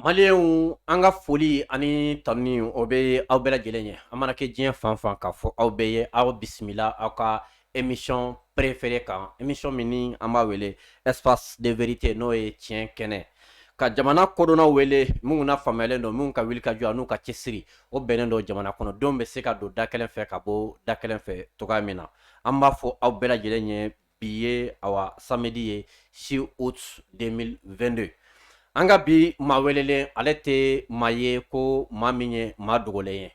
Maliyɛnw an ka foli ani tanuni o bɛ aw bɛɛ lajɛlen ye an mana kɛ diɲɛ fan fan k'a fɔ aw bɛɛ ye aw bisimila aw ka émission préférée kan émission min ni an b'a wele espace de vérité n'o ye tiɲɛ kɛnɛ ka jamana kodɔnnaw wele minnu na faamuyalen don minnu ka wulikajɔ a n'u ka cɛsiri o bɛnnen don jamana kɔnɔdenw bɛ se ka don da kelen fɛ ka bɔ da kelen fɛ cogoya min na an b'a fɔ aw bɛɛ lajɛlen ye bi ye awa samedi ye 6 août 2022 an ka bi maa welelen ale tɛ maa ye ko maa min ye maa dogolen ye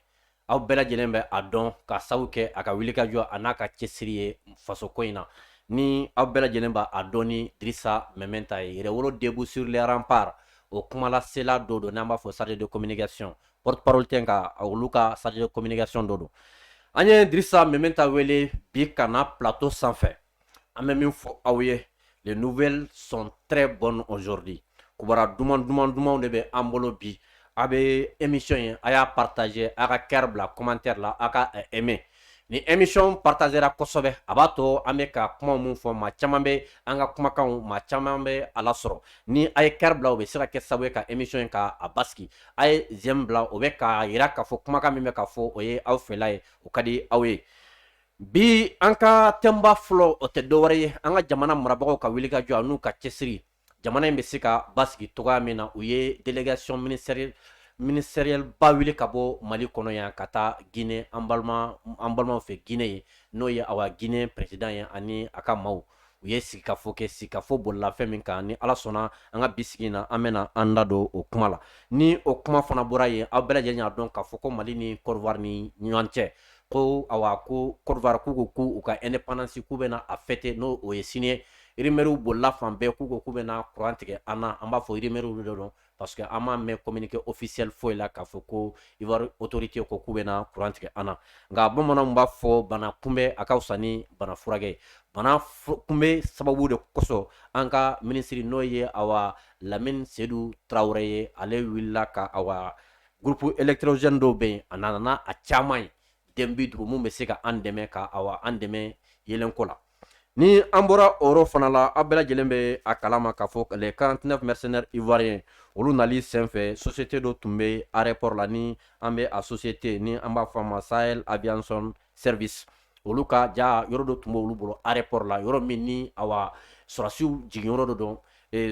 aw bɛɛ lajɛlen bɛ a dɔn ka sabu kɛ a ka wulikajɔ a n'a ka cɛsiri ye faso ko in na ni aw bɛɛ lajɛlen b'a a dɔn ni Dirisa Mɛmɛnta ye Yɛrɛwolo debout sur les remparts o kumalasela dɔ don n'an b'a fɔ chargé de communication porte parole tɛ nka olu ka chargé de communication dɔ don an ye Dirisa Mɛmɛnta wele bi ka na plateau sanfɛ an bɛ min fɔ aw ye les nouvelles sont très bonnes aujourd'hui kubara dumanw de bɛ an bolo bi a bɛ émission ye a y'a partager a ka cœur bila commentaire la a ka aimer ni émission partagera kosɛbɛ a b'a to an bɛ ka kuma mun fɔ maa caman bɛ an ka kumakanw maa caman bɛ a lasɔrɔ ni a ye cœur bila o bɛ se ka kɛ sababu ye ka émission in ka a basigi a ye j'aime bila o bɛ k'a yira k'a fɔ kumakan min bɛ ka fɔ o ye aw fɛla ye o ka di aw ye bi an ka thème fɔlɔ o tɛ dɔwɛrɛ ye an ka jamana marabagaw ka wulikajɔ a n'u ka cɛsiri jamana in bɛ se ka basigi togoya min na u ye délégation ministérielle ba wili ka bɔ mali kɔnɔ yan ka taa Guinée an balimaw fɛ Guinée ye n'o ye awa Guinée président ye ani a ka maaw u ye sigikafɔ kɛ sigikafɔ bolila fɛn min kan ni ala sɔnna an ka bi sigi na an bɛna an da don o kuma la ni o kuma fana bɔra yen aw bɛɛ lajɛlen y'a dɔn k'a fɔ ko mali ni Côte d'Ivoire ni ɲɔgɔn cɛ ko awa ko Côte d'Ivoire k'u ko k'u ka indépendance k'u bɛna a fêter n'o o ye sini ye rumeur bolila fan bɛɛ k'u ko k'u bɛna courant tigɛ an na an b'a fɔ rumeur de don parce que an m'a mɛn communiqué officiel foyi la k'a fɔ ko Ivoire autorité ko k'u bɛna courant tigɛ an na nka bamananw b'a fɔ bana kunbɛ a ka fisa ni bana furakɛ bana kunbɛ sababu de kosɔn an ka minisiri n'o ye awa Lamine Seydou Traoré ye ale wulila ka awa groupe électrogène dɔw bɛ yen a nana a caman ye den bi duuru mun bɛ se ka an dɛmɛ ka awa an dɛmɛ yelenko la ni an bɔra o yɔrɔ fana la aw bɛɛ lajɛlen bɛ a kalama k'a fɔ les 49 mercenaires ivoiriens olu nali senfɛ société dɔ tun bɛ aéroport la ni an bɛ a société ni an b'a fɔ a ma Sahel Aviation Service olu ka ja yɔrɔ dɔ tun b'olu bolo aéroport la yɔrɔ min ni awa sɔrɔsiw jiginyɔrɔ dɔ don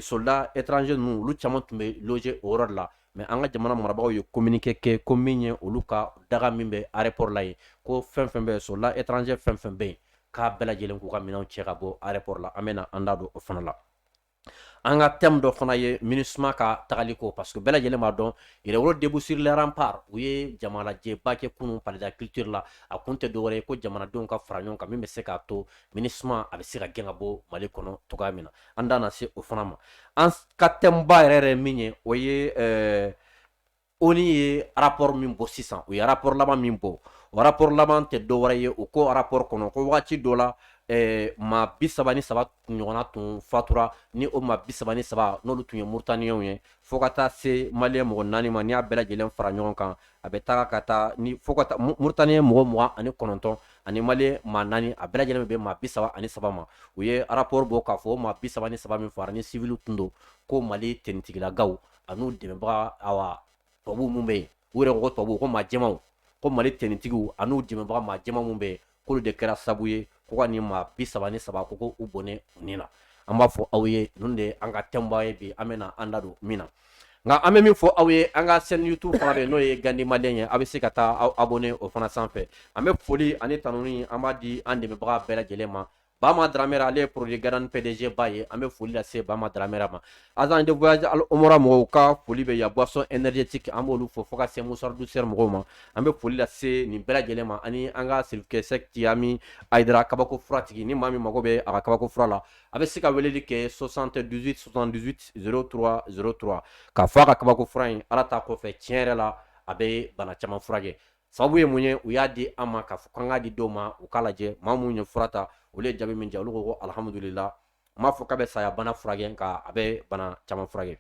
soldats étrangers ninnu olu caman tun bɛ loger o yɔrɔ de la mais an ka jamana marabagaw ye communiqué kɛ ko min ye olu ka daga min bɛ aéroport la ye ko fɛn fɛn bɛ soldats étrangers fɛn fɛn bɛ yen k'a bɛɛ lajɛlen k'u ka minɛnw cɛ ka bɔ aéroport la an bɛna an da don o fana la an ka thème dɔ fana ye MINUSMA ka tagali ko parce que bɛɛ lajɛlen b'a dɔn Yɛrɛwolo debout sur les remparts u ye jamanajɛba kɛ kunun palais de la culture la a kun tɛ dɔwɛrɛ ye ko jamanadenw ka fara ɲɔgɔn kan min bɛ se k'a to MINUSMA a bɛ se ka gɛn ka bɔ mali kɔnɔ cogoya min na an da na se o fana ma an ka thème ba yɛrɛ yɛrɛ min ye o ye ONU ye rapport min bɔ sisan u ye rapport laban min bɔ o rapport laban tɛ dɔwɛrɛ ye o ko rapport kɔnɔ ko wagati dɔ la maa 33 ɲɔgɔnna tun fatura ni o maa 33 n'olu tun ye Mauritaniens ye fo ka taa se Malien mɔgɔ 4 ma n'i y'a bɛɛ lajɛlen fara ɲɔgɔn kan a bɛ taga ka taa ni fo ka taa Mauritaniens mɔgɔ 29 ani Malien maa 4 a bɛɛ lajɛlen bɛ maa 33 ma u ye rapport bɔ k'a fɔ o maa 33 min fara ni civil tun don ko Mali tenitigilagaw a n'u dɛmɛbaga awa tubabuw mun bɛ yen u yɛrɛ ko tubabuw ko maa jɛmanw ko Mali tenitigiw a n'u dɛmɛbaga maa jɛman mun bɛ yen k'olu de kɛra sababu ye ko ka nin maa 33 ko u bɔnnen nin na an b'a fɔ aw ye ninnu de an ka thème ye bi an bɛna an da don min na nka an bɛ min fɔ aw ye an ka chaîne YouTube fana bɛ yen n'o ye Gandi Malien ye a bɛ se ka taa aw abonné o fana sanfɛ an bɛ foli ani tanuni an b'a di an dɛmɛbaga bɛɛ lajɛlen ma Bama Dramera ale ye produit garant PDG ba ye an bɛ foli lase Bama Dramera ma agent de voyage Al Omora mɔgɔw ka foli bɛ yan boisson énergétique an b'olu fɔ fo ka se Moussard Douceur mɔgɔw ma an bɛ foli lase nin bɛɛ lajɛlen ma ani an ka Selifukɛ Sɛki Ami Ayidara kabako fura tigi ni maa min mago bɛ a ka kabako fura la a bɛ se ka weleli kɛ 78 78 03 03 k'a fɔ a ka kabako fura in ala ta kɔfɛ tiɲɛ yɛrɛ la a bɛ bana caman furakɛ sababu ye mun ye u y'a di an ma k'a fɔ k'an k'a di dɔw ma u k'a lajɛ maa mun ye fura ta olu ye jaabi min di olu ko alhamdulila n m'a fɔ k'a bɛ saya bana furakɛ nka a bɛ bana caman furakɛ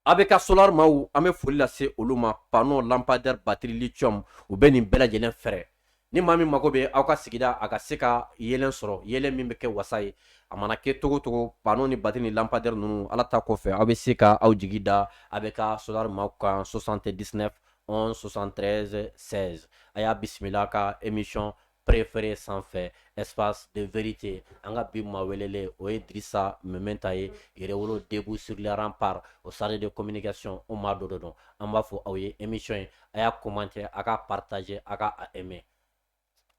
a bɛ ka solar maaw an bɛ foli lase olu ma panneau lampadaire batterie lithium u bɛ nin bɛɛ lajɛlen fɛrɛ ni maa min mago bɛ aw ka sigida a ka se ka yelen sɔrɔ yelen min bɛ kɛ wasa ye a mana kɛ togo togo pano ni batiri ni lampadaire ninnu ala ta kɔfɛ aw bɛ se ka aw jigi da a bɛ ka solar maaw kan 79 11 73 16 a y'a bisimila ka émission préféré sanfɛ espace de vérité an ka bi maa welele o ye Dirisa Mementa ye Yɛrɛwolo debout sur les remparts au chargé de communication o maa dɔ de don an b'a fɔ aw ye émission ye a y'a commenter a ka partager a ka a aimer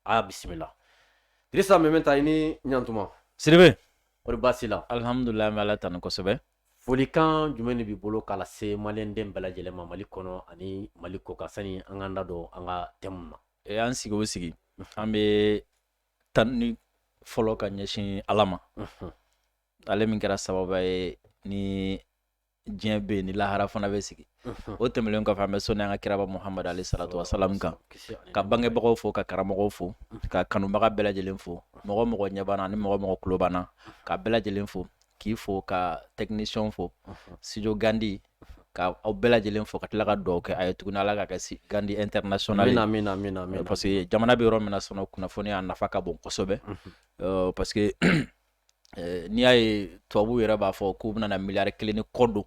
a y'a bisimila Dirisa Mementa i ni ɲantuma Sidibe o baasi la alhamdulillah me ala tanu kosɛbɛ folikan jumɛn de b'i bolo k'a lase maliyɛnden bɛɛ lajɛlen ma Mali kɔnɔ ani Mali kɔ kan sani an k'an da don an ka thème na an sigi o sigi an bɛ tanu fɔlɔ ka ɲɛsin ala ma ale min kɛra sababu ye ni diɲɛ bɛ yen ni lahara fana bɛ sigi o tɛmɛlen kɔfɛ an bɛ sɔnni an ka kiraba Muhammad alayhi salatu wasalam kan ka bangebagaw fo ka karamɔgɔw fo ka kanubaga bɛɛ lajɛlen fo mɔgɔ mɔgɔ ɲɛ b'an na ani mɔgɔ mɔgɔ tulo b'an na ka bɛɛ lajɛlen fo k'i fo ka technicien fo studio Gandi ka aw bɛɛ lajɛlen fo ka tila ka dugawu kɛ a ye tuguni ala ka kɛ Gandi international amina parce que jamana bɛ yɔrɔ min na sɔnɔ kunnafoni a nafa ka bon kosɛbɛ parce que n'i y'a ye tubabu yɛrɛ b'a fɔ k'u bɛna na miliyari 1 ni kɔ don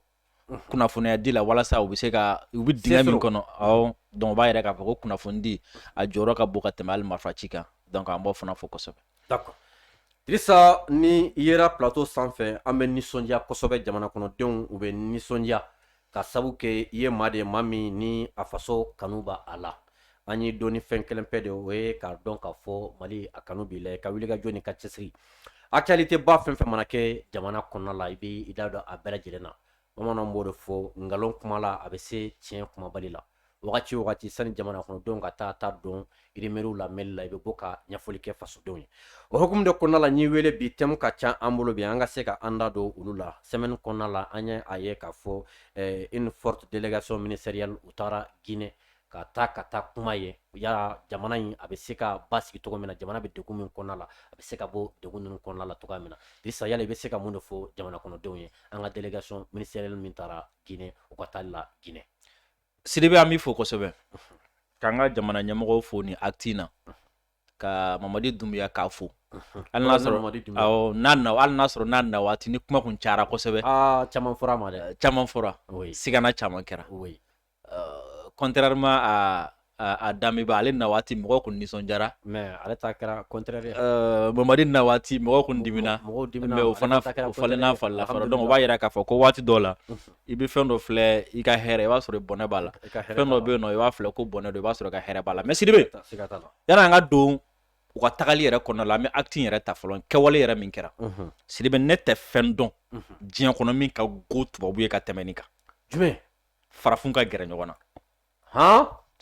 kunnafoniya di la walasa u bɛ se ka u bɛ dingɛ min kɔnɔ donc o b'a yɛrɛ k'a fɔ ko kunnafoni di a jɔyɔrɔ ka bon ka tɛmɛ hali marifa ci kan donc an b'o fana fo kosɛbɛ. D'accord. Dirisa ni yera plateau sanfɛ an bɛ nisɔndiya kosɛbɛ jamana kɔnɔdenw u bɛ nisɔndiya ka sabu kɛ i ye maa de maa min ni a faso kanu b'a a la an ye dɔɔni fɛn kelen pe de o ye k'a dɔn k'a fɔ Mali a kanu b'i la ka wuli ka jɔ ni ka cɛsiri actualité ba fɛn fɛn mana kɛ jamana kɔnɔna la i bɛ i da don a bɛɛ lajɛlen na bamananw b'o de fɔ ngalon kuma la a bɛ se tiɲɛ kumabali la wagati o wagati sani jamana kɔnɔdenw ka taa dɔn irimeriw la mɛli la i bɛ bɔ ka ɲɛfɔli kɛ fasodenw ye o hukumu de kɔnɔna la n'i wele bi thème ka ca an bolo bi an ka se ka an da don olu la semaine kɔnɔna la an ye a ye k'a fɔ une forte délégation ministérielle u taara Guinée ka taa kuma ye ya jamana in a bɛ se ka basigi cogo min na jamana bɛ degun min kɔnɔna la a bɛ se ka bɔ degun ninnu kɔnɔna la cogoya min na Dirisa yala i bɛ se ka mun de fɔ jamana kɔnɔdenw ye an ka délégation ministérielle min taara Guinée u ka taali la Guinée. Sidibe an b'i fo kosɛbɛ k'an ka jamana ɲɛmɔgɔw fo ni acte na ka Mamadi Dunbiya k'a fo hali n'a sɔrɔ n'a na waati ni kuma kun cayara kosɛbɛ caman fɔra ma dɛ caman fɔra sigana caman kɛra contrairement à Damiba ale na waati mɔgɔ kun nisɔndiyara mais ale ta kɛra contraire Mamadi na waati mɔgɔ kun dimina mais o fana falenna falila fara donc o b'a yira k'a fɔ ko waati dɔw la i bɛ fɛn dɔ filɛ i ka hɛrɛ i b'a sɔrɔ bɔnɛ b'a la fɛn dɔ bɛ yen nɔ i b'a filɛ ko bɔnɛ don i b'a sɔrɔ ka hɛrɛ b'a la mais Sidibe yanni an ka don u ka tagali yɛrɛ kɔnɔna la an bɛ acte in yɛrɛ ta fɔlɔ kɛwale yɛrɛ min kɛra Sidibe ne tɛ fɛn dɔn diɲɛ kɔnɔ min ka go tubabu ye ka tɛmɛ nin kan jumɛn farafin ka gɛrɛ ɲɔgɔn na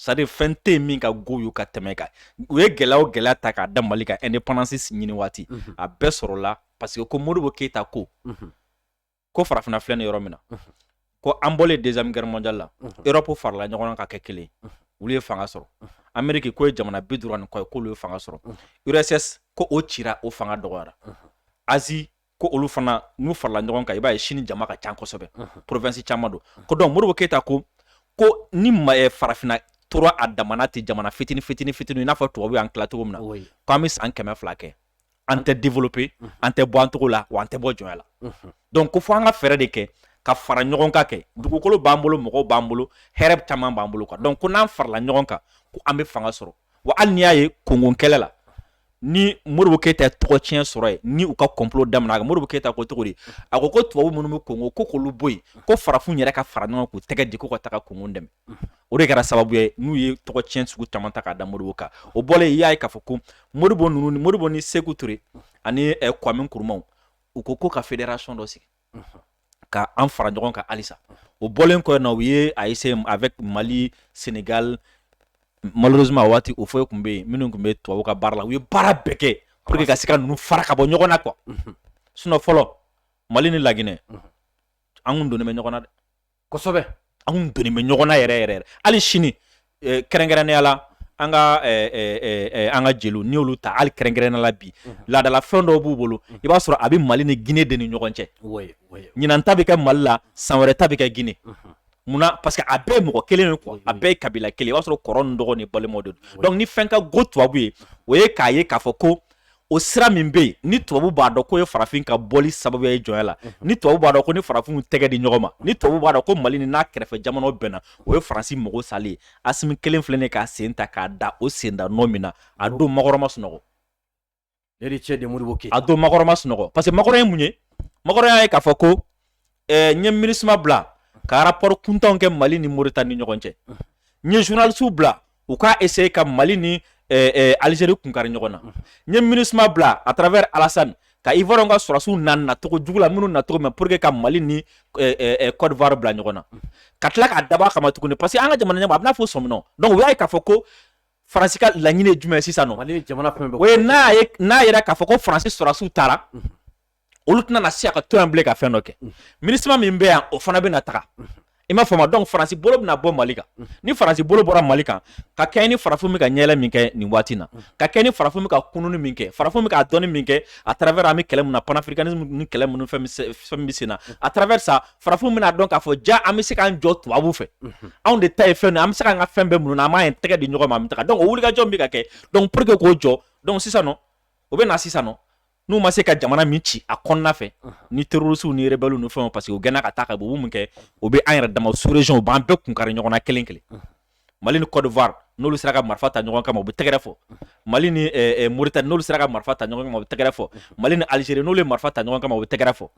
c'est à dire fɛn tɛ yen min ka go y'u ka tɛmɛ kan u ye gɛlɛya o gɛlɛya ta k'a da Mali ka indépendance ɲini waati a bɛɛ sɔrɔla parce que ko Modibo Keyita ko farafinna filɛ nin yɔrɔ min na ko an bɔlen deuxième guerre mondiale la Europe farala ɲɔgɔn kan ka kɛ kelen olu ye fanga sɔrɔ Amérique ko ye jamana 30 ni kɔ ye k'olu ye fanga sɔrɔ URSS ko o cira o fanga dɔgɔyara Asie ko olu fana n'u farala ɲɔgɔn kan i b'a ye Chine jama ka ca kosɛbɛ province caman don ko donc Modibo Keyita ko ni farafinna tora a damana ten jamana fitini i n'a fɔ tubabu y'an tila cogo min na ko an bɛ san 200 kɛ an tɛ développer an tɛ bɔ an togo la wa an tɛ bɔ jɔnya la donc ko fɔ an ka fɛɛrɛ de kɛ ka fara ɲɔgɔn kan kɛ dugukolo b'an bolo mɔgɔw b'an bolo hɛrɛ caman b'an bolo quoi donc ko n'an farala ɲɔgɔn kan ko an bɛ fanga sɔrɔ wa hali n'i y'a ye Congo kɛlɛ la ni Modibo Keyita ye tɔgɔ tiɲɛ sɔrɔ ye ni u ka complot daminɛ a Modibo Keyita ko cogo di a ko tubabu minnu bɛ Congo ko k'olu bɔ yen ko farafin yɛrɛ ka fara ɲɔgɔn k'u tɛgɛ di ko ka taga Congo dɛmɛ o de kɛra sababu ye n'u ye tɔgɔ tiɲɛ sugu caman ta k'a da Modibo kan o bɔlen i y'a ye k'a fɔ ko Modibo ni Seku Ture ani Kwame Nkrumah u ko ka fédération dɔ sigi ka an fara ɲɔgɔn kan halisa o bɔlen kɔ na u ye a essayé avec Mali Sénégal malheureusement waati o foyi kun bɛ yen minnu kun bɛ tubabu ka baara la u ye baara bɛɛ kɛ pour que ka se ka ninnu fara ka bɔ ɲɔgɔn na quoi sinon fɔlɔ Mali ni Laginɛ an kun donnen bɛ ɲɔgɔn na dɛ kosɛbɛ an kun donnen bɛ ɲɔgɔn na yɛrɛ hali sini kɛrɛnkɛrɛnnenya la an ka jeliw n'i y'olu ta hali kɛrɛnkɛrɛnnenya la bi laadala fɛn dɔw b'u bolo i b'a sɔrɔ a bɛ Mali ni Guinée de ni ɲɔgɔn cɛ ɲinan ta bɛ kɛ Mali la san wɛrɛ ta bɛ kɛ Guinée munna parce que a bɛɛ mɔgɔ kelen quoi a bɛɛ kabila kelen i b'a sɔrɔ kɔrɔ ni dɔgɔ ni balimaw de donc ni fɛn ka go tubabu ye o ye k'a ye k'a fɔ ko o sira min bɛ yen ni tubabu b'a dɔn ko ye farafin ka bɔli sababuya ye jɔnya la ni tubabu b'a dɔn ko ni farafinw tɛgɛ di ɲɔgɔn ma ni tubabu b'a dɔn ko mali ni n'a kɛrɛfɛ jamanaw bɛnna o ye faransi mago salen ye Asimi kelen filɛ nin ye k'a sen ta k'a da o sen da nɔ min na a don Makɔrɔ ma sunɔgɔ l'héritier de Modibo Keïta a don Makɔrɔ ma sunɔgɔ parce que Makɔrɔ ye mun ye Makɔrɔ y'a ye k'a fɔ ko n ye MINUSMA bila ka rapport kuntanw kɛ Mali ni Moritani ni ɲɔgɔn cɛ n ye journalistes bila u k'a essayer ka Mali ni Algérie kunkari ɲɔgɔn na n ye MINUSMA bila à travers Alassane ka Ivoire ka sɔrɔsiw na cogo jugu la minnu na cogo min pour que ka Mali ni Côte d'Ivoire bila ɲɔgɔn na ka tila k'a dabɔ a kama tuguni parce que an ka jamana ɲɛmɔgɔ a bɛna fɔ sɔminɔ donc u y'a ye k'a fɔ ko Faransi ka laɲini ye jumɛn ye sisan nɔ Mali jamana fɛn bɛɛ o ye n'a yɛrɛ k'a fɔ ko Faransi sɔrɔsiw taara olu tɛna na se a ka to yan bilen ka fɛn dɔ kɛ MINUSMA min bɛ yan o fana bɛ na taga i m'a faamu donc Faransi bolo bɛna bɔ Mali kan ni Faransi bolo bɔra Mali kan ka kɛ ni farafin bɛ ka ɲɛɛlɛ min kɛ nin waati na ka kɛ ni farafin bɛ ka kununi min kɛ farafin bɛ ka dɔnni min kɛ à travers an bɛ kɛlɛ mun na panafricanisme ni kɛlɛ minnu fɛn bɛ sen na à travers ça farafin bɛna dɔn k'a fɔ ja an bɛ se k'an jɔ tubabu fɛ anw de ta ye fɛn an bɛ se k'an ka fɛn bɛɛ minnu na an b'a ye tɛgɛ di ɲɔgɔn ma an bɛ taga donc o wulikajɔ bɛ ka kɛ donc pour que k'o jɔ donc sisan nɔ o bɛ na sisan nɔ n'u ma se ka jamana min ci a kɔnɔna fɛ ni terroristes ni rebelles ni fɛnw parce que u gɛnna ka taa ka bɔ mun kɛ o bɛ an yɛrɛ dama sous région u b'an bɛɛ kunkari ɲɔgɔn na kelen kelen Mali ni Côte d'Ivoire n'olu sera ka marifa ta ɲɔgɔn kama u bɛ tɛgɛrɛ fɔ Mali ni Mauritanie n'olu sera ka marifa ta ɲɔgɔn kama u bɛ tɛgɛrɛ fɔ Mali ni Algérie n'olu ye marifa ta ɲɔgɔn kama u bɛ tɛgɛrɛ fɔ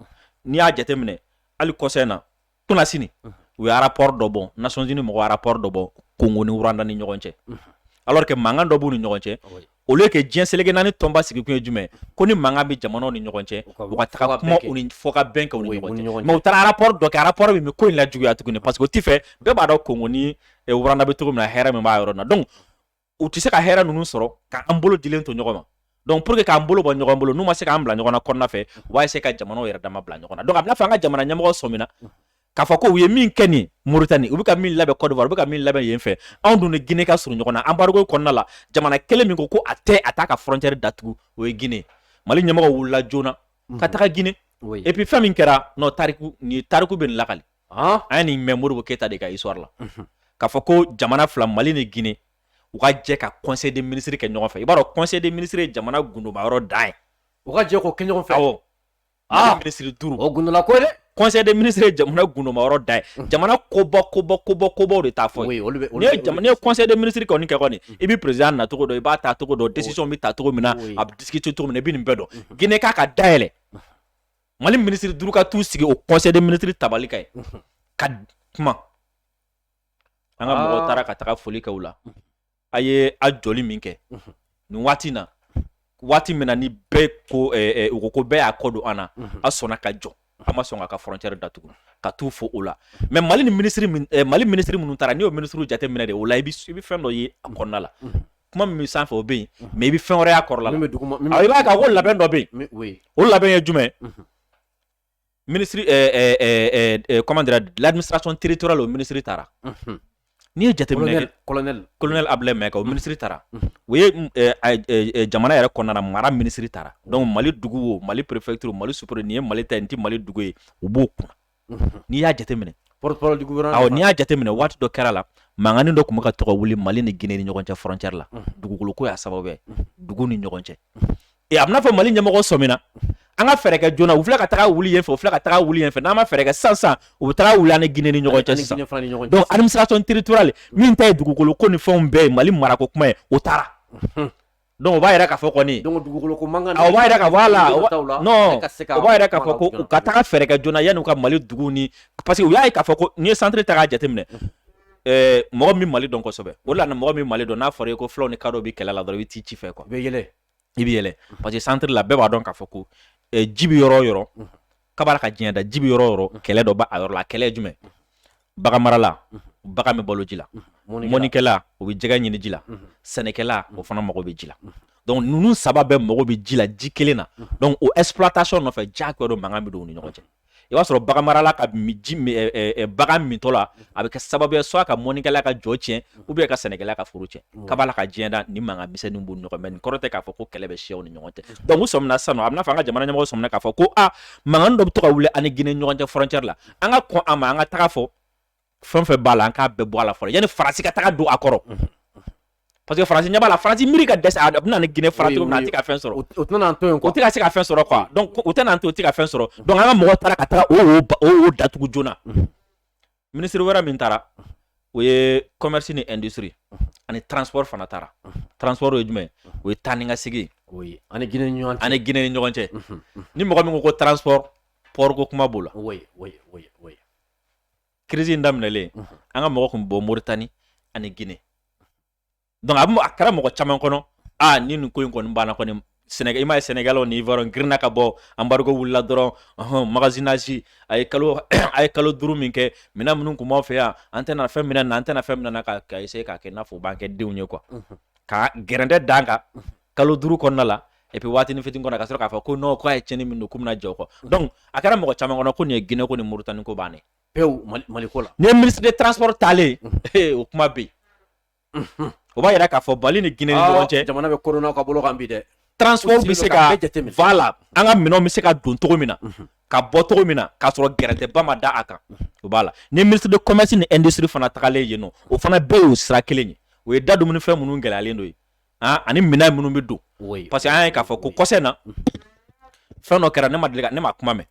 n'i y'a jateminɛ hali kɔsɛn na tuna sini u ye rapport dɔ bɔ Nations Unies mɔgɔ rapport dɔ bɔ Congo ni Rwanda ni ɲɔgɔn cɛ alors que mankan dɔ b'u ni ɲɔgɔn cɛ olu ye kɛ diɲɛ seleke naani tɔnba sigi kun ye jumɛn ko ni mankan bɛ jamanaw ni ɲɔgɔn cɛ u ka taga kuma u ni fɔ ka bɛn kɛ u ni ɲɔgɔn cɛ mais u taara rapport dɔ kɛ rapport min bɛ ko in lajuguya tuguni parce que o ti fɛ bɛɛ b'a dɔn Congo ni Rwanda bɛ cogo min na hɛrɛ min b'a yɔrɔ na donc u tɛ se ka hɛrɛ ninnu sɔrɔ k'an bolo dilen to ɲɔgɔn ma donc pour que k'an bolo bɔ ɲɔgɔn bolo n'u ma se k'an bila ɲɔgɔn na kɔnɔna fɛ u b'a essayer ka jamanaw yɛrɛ dama bila ɲɔgɔn na donc a bɛna fɔ an ka jamana ɲɛmɔgɔ sɔmina k'a fɔ ko u ye min kɛ nin Mauritanie u bɛ ka min labɛn Côte d'Ivoire u bɛ ka min labɛn yen fɛ anw dun ni Guinée ka surun ɲɔgɔn na embargo kɔnɔna la jamana kelen min ko a t'a ka frontière datugu o ye Guinée Mali ɲɛmɔgɔ wulila joona ka taga Guinée et puis fɛn min kɛra non tariku bɛ nin lakali an ye nin mɛn Modibo Keïta de ka histoire la k'a fɔ ko jamana fila Mali ni Guinée u ka jɛ ka conseil des ministres kɛ ɲɔgɔn fɛ i b'a dɔn conseil des ministres ye jamana gundoma yɔrɔ dan ye u ka jɛ k'o kɛ ɲɔgɔn fɛ awɔ ministre duuru o gundola ko dɛ conseil des ministres ye jamana gundoma yɔrɔ dan ye jamana kobaw de t'a fɔ n'i ye conseil des ministres kɔni kɛ kɔni i bɛ président na cogo dɔ i b'a ta cogo dɔ décision bɛ ta cogo min na a bɛ discuter cogo min na i bɛ nin bɛɛ dɔn Guinée k'a ka dayɛlɛ Mali ministre duuru ka t'u sigi o conseil des ministres tabali kan ye ka kuma an ka mɔgɔw taara ka taga foli kɛ u la a ye a jɔli min kɛ nin waati na waati min na ni bɛɛ ko u ko ko bɛɛ y'a kɔ don an na a sɔnna ka jɔ a ma sɔn k'a ka frontière datugu ka t'u fo o la mais Mali ministre minnu taara n'i y'o ministre jateminɛ de o la i bɛ fɛn dɔ ye a kɔnɔna la kuma min bɛ sanfɛ o bɛ yen mais i bɛ fɛn wɛrɛ y'a kɔrɔla la i b'a ka ko labɛn dɔ bɛ yen o labɛn ye jumɛn ministre comment dire l'administration territoriale o ministre taara n'i ye jateminɛ colonel Ablaye Mayiga o ministre taara o ye jamana yɛrɛ kɔnɔna na mara ministre taara donc Mali dugu o Mali préfecture Mali supérieur nin ye Mali ta ye nin tɛ Mali dugu ye u b'o kunna n'i y'a jateminɛ n'i y'a jateminɛ waati dɔ kɛra la mankanni dɔ tun bɛ ka to ka wuli Mali ni Guinée ni ɲɔgɔn cɛ frontière la dugukolo ko y'a sababu ye dugu ni ɲɔgɔn cɛ a bɛna fɔ Mali ɲɛmɔgɔ sɔmina an ka fɛɛrɛ kɛ joona u filɛ ka taga wuli yen fɛ u filɛ ka taga wuli yen fɛ n'an ma fɛɛrɛ kɛ sisan u bɛ taga wuli an ni Guinée ni ɲɔgɔn cɛ sisan donc administration territoriale min ta ye dugukolo ko ni fɛnw bɛɛ ye Mali marako kuma ye o taara donc o b'a yɛrɛ k'a fɔ kɔni dugukolo ko mankan o b'a yɛrɛ ka voilà non o b'a yɛrɛ k'a fɔ ko u ka taga fɛɛrɛ kɛ joona yanni u ka Mali dugu ni parce que u y'a ye k'a fɔ ko n'i ye centre ta k'a jateminɛ mɔgɔ min Mali dɔn kosɛbɛ o de la mɔgɔ min Mali dɔn n'a fɔra ye ko fulaw ni kadɔw bɛ kɛlɛ la dɔrɔn i bɛ t'i ci fɛ quoi i bɛ yɛlɛ parce que centre la bɛɛ b'a dɔn k'a fɔ ko ji bɛ yɔrɔ o yɔrɔ kaba la ka diɲɛ da ji bɛ yɔrɔ o yɔrɔ kɛlɛ dɔ b'a yɔrɔ la kɛlɛ ye jumɛn bagan marala bagan bɛ balo ji la mɔnikɛla o bɛ jɛgɛ ɲini ji la sɛnɛkɛla o fana mago bɛ ji la donc ninnu saba bɛɛ mago bɛ ji la ji kelen na donc o exploitation nɔfɛ diyagoya don mankan bɛ don u ni ɲɔgɔn cɛ i b'a sɔrɔ bagan marala ka bagan mintɔ la a bɛ kɛ sababu ye soit ka mɔnikɛla ka jɔ tiɲɛ ou bien ka sɛnɛkɛla ka foro tiɲɛ kaba la ka diɲɛ da ni mankan misɛnninw b'u ni ɲɔgɔn mais nin kɔrɔ tɛ k'a fɔ ko kɛlɛ bɛ siyaw ni ɲɔgɔn cɛ donc u sɔmina sisan nɔ a bɛna fɔ an ka jamana ɲɛmɔgɔ sɔmina k'a fɔ ko mankan dɔ bɛ to ka wuli ani Guinée ni ɲɔgɔn cɛ frontière la an ka kɔn a ma an ka taga fɔ fɛn fɛn b'a la an k'a bɛɛ bɔ a la fɔlɔ yanni Faransi ka taga don a kɔrɔ parce que Faransi ɲɛ b'a la Faransi miiri ka dɛsɛ a bɛna ni Guinée fara cogo min na a tɛ ka fɛn sɔrɔ o tɛna an to yen o tɛ ka se ka fɛn sɔrɔ quoi donc o tɛna an to o tɛ ka fɛn sɔrɔ donc an ka mɔgɔ taara ka taga o datugu joona ministre wɛrɛ min taara o ye commerce ni industrie ani transport fana taara transport o ye jumɛn o ye taa ni ka segin ani Guinée ni ɲɔgɔn cɛ ni mɔgɔ min ko transport port ko kuma b'o la crise in daminɛlen an ka mɔgɔ kun bɔ Mauritanie ani Guinée donc a kɛra mɔgɔ caman kɔnɔ ni nin ko in kɔni banna kɔni Sénégal i m'a ye Sénégal ni Ivoire girinna ka bɔ embargo wulila dɔrɔn magasinage a ye kalo 5 min kɛ minɛn minnu kun b'aw fɛ yan an tɛna fɛn minɛ na an tɛna fɛn minɛ na ka essayer k'a kɛ i n'a fɔ u b'an kɛ denw ye quoi ka gɛrɛndɛ d'an kan kalo 5 kɔnɔna la et puis waatini fitini kɔnɔ ka sɔrɔ k'a fɔ ko non k'a ye tiɲɛni min don k'u bɛna jɔ o kɔ donc a kɛra mɔgɔ caman kɔnɔ ko nin ye Guinée ko ni Mauritanie ko bannen pewu Mali ko la ni ye ministre de transport taalen o kuma bɛ yen o b'a yira k'a fɔ Mali ni Guinée ni ɲɔgɔn cɛ jamana bɛ corona ka bolo kan bi dɛ transport bɛ se ka voilà an ka minɛnw bɛ se ka don cogo min na ka bɔ cogo min na k'a sɔrɔ gɛrɛntɛba ma da a kan o b'a la ni ministre de commerce ni industrie fana tagalen yen nɔ o fana bɛɛ y'o sira kelen ye o ye da dumunifɛn minnu gɛlɛyalen don ye ani minɛn minnu bɛ don parce que an y'a ye k'a fɔ ko kɔsɛ na fɛn dɔ kɛra ne ma kuma mɛn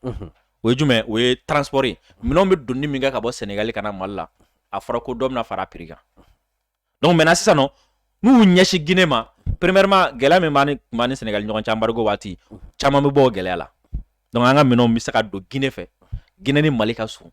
o ye jumɛn o ye transport ye minɛnw bɛ donni min kɛ ka bɔ Sénégal ka na Mali la a fɔra ko dɔ bɛna fara prix kan donc maintenant sisan nɔ n'u ɲɛsin Guinée ma premièrement gɛlɛya min b'an ni Sénégal ɲɔgɔn cɛ embargo waati caman bɛ bɔ o gɛlɛya la donc an ka minɛnw bɛ se ka don Guinée fɛ Guinée ni Mali ka surun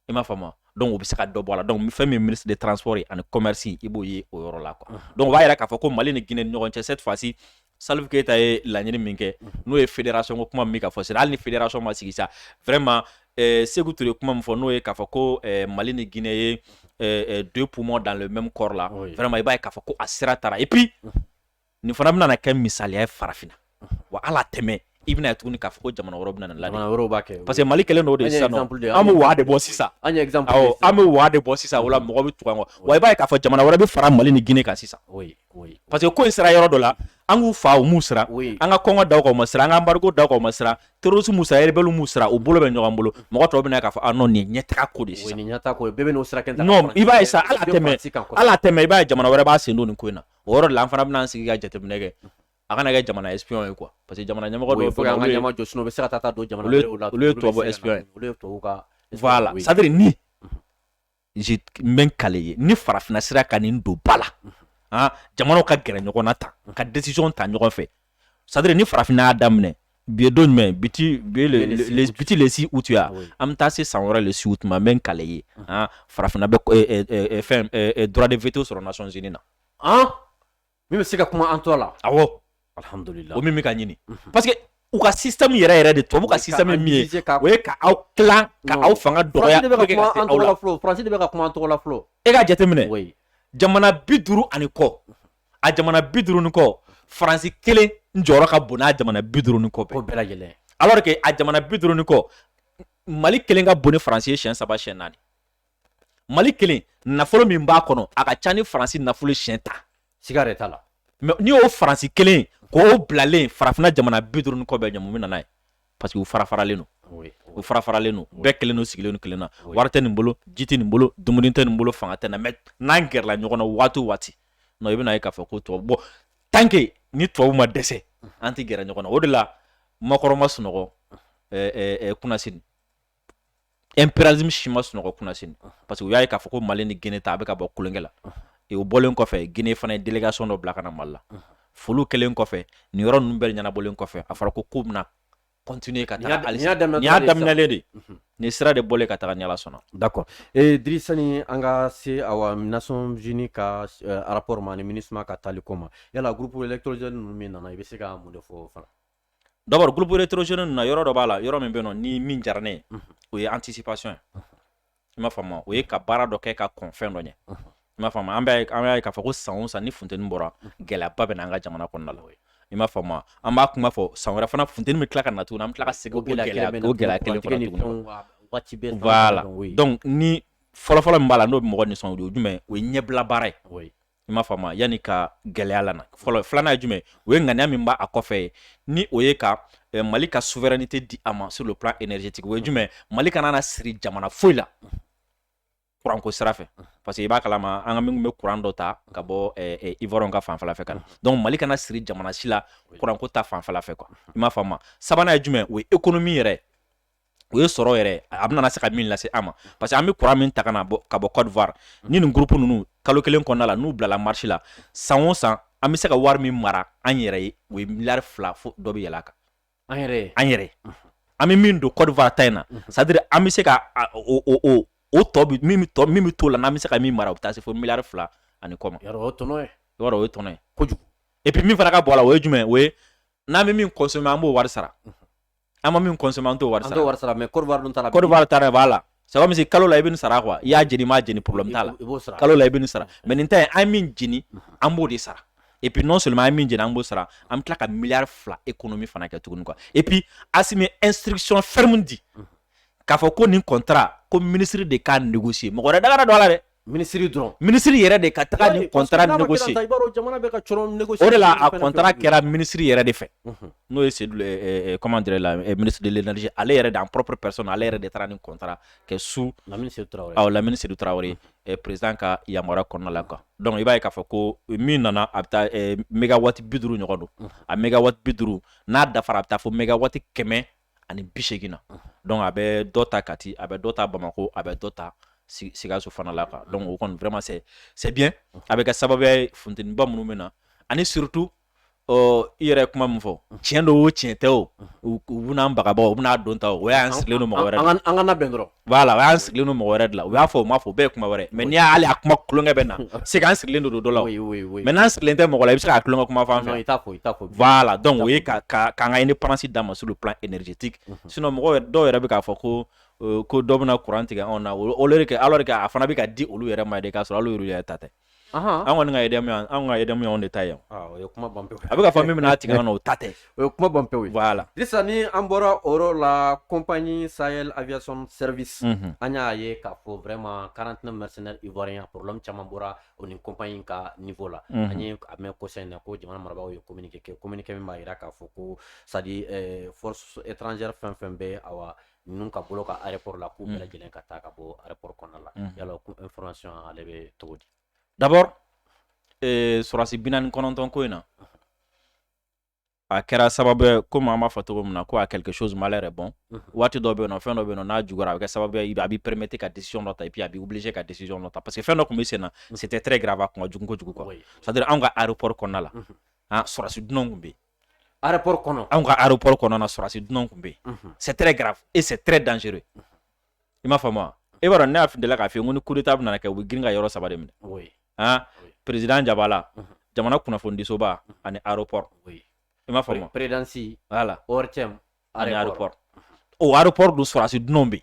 i m'a faamu donc o bɛ se ka dɔ bɔ a la donc fɛn min ministre de transport ani commerce i b'o ye o yɔrɔ la quoi donc o b'a yira k'a fɔ ko Mali ni Guinée ni ɲɔgɔn cɛ cette fois-ci Salif Keita ye laɲini min kɛ n'o ye fédération ko kuma min ka fɔ hali ni fédération ma sigi sa vraiment Sékou Touré kuma min fɔ n'o ye k'a fɔ ko Mali ni Guinée ye 2 poumons dans le même corps là vraiment i b'a ye k'a fɔ ko a sira taara et puis nin fana bɛna kɛ misaliya ye farafinna wa ala tɛmɛ i bɛna ye tuguni k'a fɔ ko jamana wɛrɛw bɛna nin ladi parce que Mali kɛlen don o de sisan nɔ an bɛ wa de bɔ sisan an bɛ wa de bɔ sisan o la mɔgɔ bɛ tugu an kɔ wa i b'a ye k'a fɔ jamana wɛrɛ bɛ fara Mali ni Guinée kan sisan parce que ko in sera yɔrɔ dɔ la an k'u fa u m'u sira an ka kɔngɔ da u kan u ma sira an ka embargo da u kan u ma sira terrorisme m'u sira rebelle m'u sira u bolo bɛ ɲɔgɔn bolo mɔgɔ tɔw bɛna k'a fɔ non nin ye ɲɛtaga ko de sisan non i b'a ye sa ala tɛmɛ i b'a ye jamana wɛrɛ b'a sen don nin ko in na o yɔrɔ de la an fana bɛna an sigi ka jateminɛ kɛ a kana kɛ jamana espion ye quoi parce que jamana ɲɛmɔgɔ dɔw fɔ an ka ɲɛma jɔ sinon u bɛ se ka taa don jamana wɛrɛw la olu ye tubabu espion ye olu ye tubabu ka voilà c'est à dire ni n bɛ kale ye ni farafinna sira ka nin don ba la jamanaw ka gɛrɛ ɲɔgɔn na ta ka décision ta ɲɔgɔn fɛ c'est à dire ni farafinna y'a daminɛ bi ye don jumɛn biti le 6 août ya an bɛ taa se san wɛrɛ le 6 août ma n bɛ kale ye farafinna bɛ fɛn droit de veto sɔrɔ Nations Unies na min bɛ se ka kuma an tɔ la awɔ alhamdulillah o min bɛ ka ɲini parce que u ka système yɛrɛ yɛrɛ de tubabu ka système ye min ye o ye ka aw tilan ka aw fanga dɔgɔya Faransi de bɛ ka kuma an tɔgɔ la fɔlɔ e ka jateminɛ jamana 50 ani kɔ a jamana 50 ni kɔ Faransi kelen n jɔyɔrɔ ka bon n'a jamana 50 ni kɔ bɛɛ lajɛlen alors que a jamana 50 ni kɔ Mali kelen ka bon ni Faransi ye siɲɛ 3 siɲɛ 4 Mali kelen nafolo min b'a kɔnɔ a ka ca ni Faransi nafolo siɲɛ 10 siga yɛrɛ t'a la mais n'i y'o Faransi kelen k'o bilalen farafinna jamana 50 ni kɔ bɛɛ ɲɛ mun bɛ nana ye parce que u farafaralen don u farafaralen don bɛɛ kelen don sigilen don kelen na wari tɛ nin bolo ji tɛ nin bolo dumuni tɛ nin bolo fanga tɛ na mais n'an gɛrɛla ɲɔgɔn na waati o waati non i bɛna ye k'a fɔ ko tubabu bon tant que ni tubabu ma dɛsɛ an tɛ gɛrɛ ɲɔgɔn na o de la makɔrɔ ma sunɔgɔ kunasini impérialisme si ma sunɔgɔ kunasini parce que u y'a ye k'a fɔ ko Mali ni Guinée ta a bɛ ka bɔ kulonkɛ la o bɔlen kɔfɛ Guinée fana ye délégation dɔ bila ka na Mali la foliw kɛlen kɔfɛ nin yɔrɔ ninnu bɛɛ ɲɛnabɔlen kɔfɛ a fɔra ko bɛna continuer ka taga halisa nin y'a daminɛlen de nin sira de bɔlen ka taga ni Ala sɔnna d'accord Dirisa ni an ka se awa Nations Unies ka rapport ma ni MINUSMA ka tali ko ma yala groupe électrogène ninnu min nana i bɛ se ka mun de fɔ fana d'abord groupe électrogène ninnu na yɔrɔ dɔ b'a la yɔrɔ min bɛ yen nɔ ni min diyara ne ye o ye anticipation ye i m'a faamu o ye ka baara dɔ kɛ ka kɔn fɛn dɔ ɲɛ i m'a faamu an b'a ye k'a fɔ ko san o san ni funteni bɔra gɛlɛyaba bɛ na an ka jamana kɔnɔna la i m'a faamu an b'a kuma fɔ san wɛrɛ fana funteni bɛ tila ka na tuguni an bɛ tila ka segin o gɛlɛya kelen fana tuguni voilà donc ni fɔlɔfɔlɔ min b'a la n'o bɛ mɔgɔ nisɔn o ye jumɛn o ye ɲɛbila baara ye i m'a faamu yanni ka gɛlɛya lana fɔlɔ filanan ye jumɛn o ye ŋaniya min b'a kɔfɛ ye ni o ye ka Mali ka souveraineté di a ma sur le plan énergétique o ye jumɛn Mali kana na siri jamana foyi la courant ko sira fɛ parce que i b'a kalama an ka min bɛ courant dɔ ta ka bɔ Ivoire ka fanfɛla fɛ ka na donc Mali kana siri jamana si la courant ko ta fanfɛla fɛ quoi i m'a faamu sabanan ye jumɛn o ye économie yɛrɛ o ye sɔrɔ yɛrɛ a bɛna se ka min lase an ma parce que an bɛ courant min ta ka bɔ Côte d'Ivoire ni nin groupe ninnu kalo kelen kɔnɔna la n'u bilala marché la san o san an bɛ se ka wari min mara an yɛrɛ ye o ye miliyari 2 fo dɔ bɛ yɛlɛ a kan an yɛrɛ an bɛ min don Côte d'Ivoire ta in na c'est à dire an bɛ se ka o tɔ min bɛ to la n'an bɛ se ka min mara o bɛ taa se fo miliyari 2 ani kɔ ma yɔrɔ o tɔnɔ ye yɔrɔ o ye tɔnɔ ye kojugu et puis min fana ka bɔ a la o ye jumɛn o ye n'an bɛ min consommer an b'o wari sara an ma min consommer an t'o wari sara mais Côte d'Ivoire dun ta la Côte d'Ivoire ta la b'a la c'est comme si kalo la i bɛ nin sara quoi i y'a jeni i m'a jeni problème t'a la kalo la i bɛ nin sara mais nin ta ye an min jeni an b'o de sara et puis non seulement an min jeni an b'o sara an bɛ tila ka miliyari 2 économie fana kɛ tuguni quoi et puis Assimi instruction ferme di k'a fɔ ko nin contrat ko ministre de k'a négocier mɔgɔ wɛrɛ dagara don a la dɛ ministre yɛrɛ de ka taga nin contrat négocier o de la a contrat kɛra ministre yɛrɛ de fɛ n'o ye comment dire la ministre de l'énergie ale yɛrɛ de en propre personne ale yɛrɛ de taara nin contrat kɛ sous Lamine Sédou Traoré président ka yamaruya kɔnɔna la quoi donc i b'a ye k'a fɔ ko min nana a bɛ taa mégawatt 50 ɲɔgɔn don a mégawatt 50 n'a dafara a bɛ taa fo mégawatt 180 na donc a bɛ dɔ ta Kati a bɛ dɔ ta Bamako a bɛ dɔ ta Sikaso fana la quoi donc o kɔni vraiment c'est bien a bɛ kɛ sababuya ye funteniba minnu bɛ na ani surtout i yɛrɛ kuma min fɔ tiɲɛ don o tiɲɛ tɛ o u bɛn'an bagabɔ u bɛn'a don ta o y'an sigilen don mɔgɔ wɛrɛ de la an ka labɛn dɔrɔn voilà o y'an sigilen don mɔgɔ wɛrɛ de la u y'a fɔ u m'a fɔ o bɛɛ ye kuma wɛrɛ mais n'i y'ale a kuma kulonkɛ bɛ na c'est qu'an sigilen don dɔ la mais n'an sigilen tɛ mɔgɔ la i bɛ se k'a kulonkɛ kuma fɔ an fɛ i t'a fɔ voilà donc o ye k'an ka indépendance d'a ma sur le plan énergétique sinon mɔgɔ dɔw yɛrɛ bɛ k'a fɔ ko dɔ bɛna courant tigɛ anw na alors que a fana bɛ ka di olu yɛrɛ ma de k'a sɔrɔ hali olu yɛrɛ ta tɛ an kɔni ka edemu y'anw de ta ye o ye kuma ban pewu a bɛ ka fɔ min bɛna tigɛ anw na o ta tɛ o ye kuma ban pewu voilà Dirisa ni an bɔra o yɔrɔ la compagnie Sahel Aviation Service an y'a ye k'a fɔ vraiment 49 mercenaires ivoiriens problème caman bɔra o ni compagnie ka niveau la an ye a mɛn kɔsa in na ko jamana marabagaw ye communiqué min b'a jira k'a fɔ ko c'est à dire force étrangère fɛn fɛn bɛ awa ninnu ka bolo ka aéroport la k'u bɛɛ lajɛlen ka taa ka bɔ aéroport kɔnɔna la yala information ale bɛ cogo di d'abord surasi 49 ko in na a kɛra sababu ye comme an b'a fɔ cogo min na ko a quelque chose malheur est bon waati dɔ bɛ yen nɔ fɛn dɔ bɛ yen nɔ n'a juguyara a bɛ kɛ sababu ye a b'i permettre ka décision dɔ ta et puis a b'i obligé ka décision dɔ ta parce que fɛn dɔ tun bɛ sen na c'était très grave a kun ka jugu kojugu quoi c'est à dire anw ka aéroport kɔnɔna la surasi dunanw tun bɛ yen aéroport kɔnɔ anw ka aéroport kɔnɔna na surasi dunanw tun bɛ yen c'est très grave et c'est très dangereux i m'a faamu wa e b'a dɔn ne y'a delila k'a fɔ n ko ni coup d'état bɛ nana kɛ u bɛ girin ka yɔrɔ 3 de minɛ président Jabala jamana kunnafonidisoba ani aéroport i m'a faamu présidence voilà ORTM ani aéroport o aéroport dun surasi dunanw bɛ yen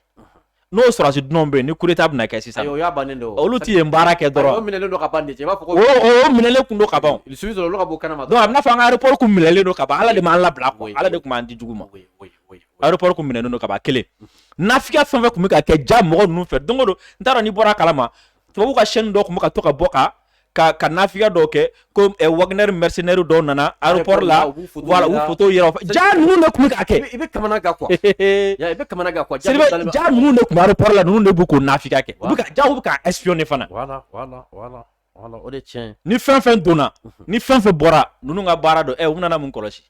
n'o surasi dunanw bɛ yen ni coup d'état bɛ na kɛ sisan olu ti yen baara kɛ dɔrɔn o minɛlen don ka ban de cɛ i b'a fɔ ko o minɛlen kun don ka ban il suffit olu ka bɔ kɛnɛma donc a bɛ n'a fɔ an ka aéroport kun minɛlen don ka ban ala de m'an labila quoi ala de kun b'an di jugu ma aéroport kun minɛlen don ka ban kelen nafiya fɛn fɛn kun bɛ ka kɛ ja mɔgɔ ninnu fɛ don o don n t'a dɔn n'i bɔra a kalama tubabu ka chaîne dɔ kun bɛ ka to ka bɔ ka nafiya dɔ kɛ ko Wagner mercenaires dɔw nana aéroport la voilà u photo yɛrɛ ja ninnu de kun bɛ ka kɛ i bɛ kamana gan quoi i bɛ kamana gan quoi ja ninnu de kun bɛ aéroport la ninnu de b'u k'o nafiya kɛ u bɛ ka espionner fana voilà o de tiɲɛ ni fɛn fɛn donna ni fɛn fɛn bɔra ninnu ka baara dɔ u nana mun kɔlɔsi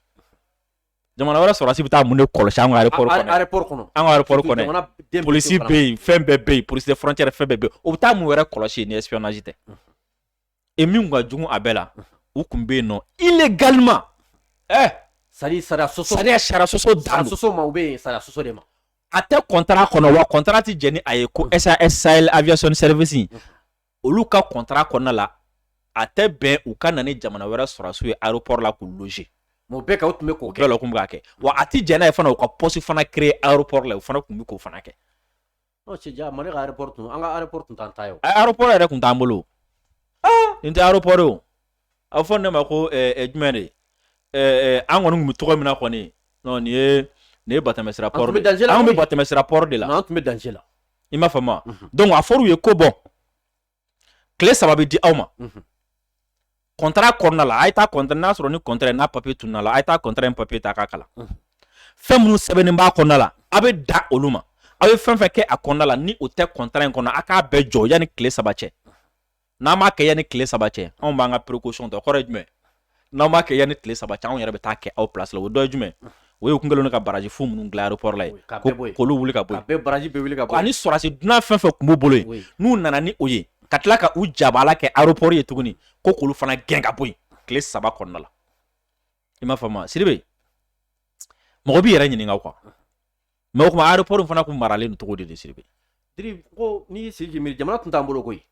jamana wɛrɛ sɔrɔsi bɛ taa mun de kɔlɔsi an ka aéroport kɔnɔ an ka aéroport kɔnɔ polisi bɛ yen fɛn bɛɛ bɛ yen police de frontière fɛn bɛɛ bɛ yen o bɛ taa mun wɛrɛ kɔlɔsi ni espionnage tɛ et min ka jugu a bɛɛ la u kun bɛ yen nɔ illégalement sariya sɔsɔ dan sɔsɔ ma u bɛ yen sariya sɔsɔ de ma a tɛ contrat kɔnɔ wa contrat ti jɛni a ye ko SAS Sahel Aviation Service olu ka contrat kɔnɔna la a tɛ bɛn u ka na ni jamana wɛrɛ sɔrɔsiw ye aéroport la k'u loger o bɛɛ ka u tun bɛ k'o kɛ bɛɛ la kun bɛ k'a kɛ wa a ti jɛn n'a ye fana u ka poste fana créer aéroport la u fana kun bɛ k'o fana kɛ cɛ Mali ka aéroport tun an ka aéroport tun t'an ta ye o aéroport yɛrɛ kun t'an bolo nin tɛ aéroport ye o a fɔ ne ma ko jumɛn de an kɔni kun bɛ tɔgɔ min na kɔni non nin ye batɛmɛsira port de an bɛ batɛmɛsira port de la an tun bɛ danger la i m'a faamu wa donc a fɔr'u ye ko bon tile 3 bɛ di aw ma contrat kɔnɔna la a ye taa contrat n'a sɔrɔ ni contrat n'a papier tununa la a ye taa contrat in papier ta k'a kalan fɛn minnu sɛbɛnnen b'a kɔnɔna la a bɛ da olu ma aw ye fɛn fɛn kɛ a kɔnɔna la ni o tɛ contrat in kɔnɔ a k'a bɛɛ jɔ yanni tile 3 cɛ n'an m'a kɛ yanni tile 3 cɛ anw b'an ka précaution ta o kɔrɔ ye jumɛn n'an m'a kɛ yanni tile 3 cɛ anw yɛrɛ bɛ taa kɛ aw place la o dɔ ye jumɛn o ye kun kɛlen don ka baraji fu minnu dilan aéroport la ye k'olu wuli ka bɔ yen baraji bɛ wuli ka bɔ ani sɔrɔdasi dunan fɛn fɛn tun b'u bolo yen n'u nana ni o ye ka tila ka u jabala kɛ aéroport ye tuguni ko k'olu fana gɛn ka bɔ yen tile 3 kɔnɔna la i m'a faamu Sidibe mɔgɔ b'i yɛrɛ ɲininka quoi mais o kuma aéroport fana kun maralen don cogo de Sidibe diri ko n'i y'i sigi k'i jamana tun t'an bolo koyi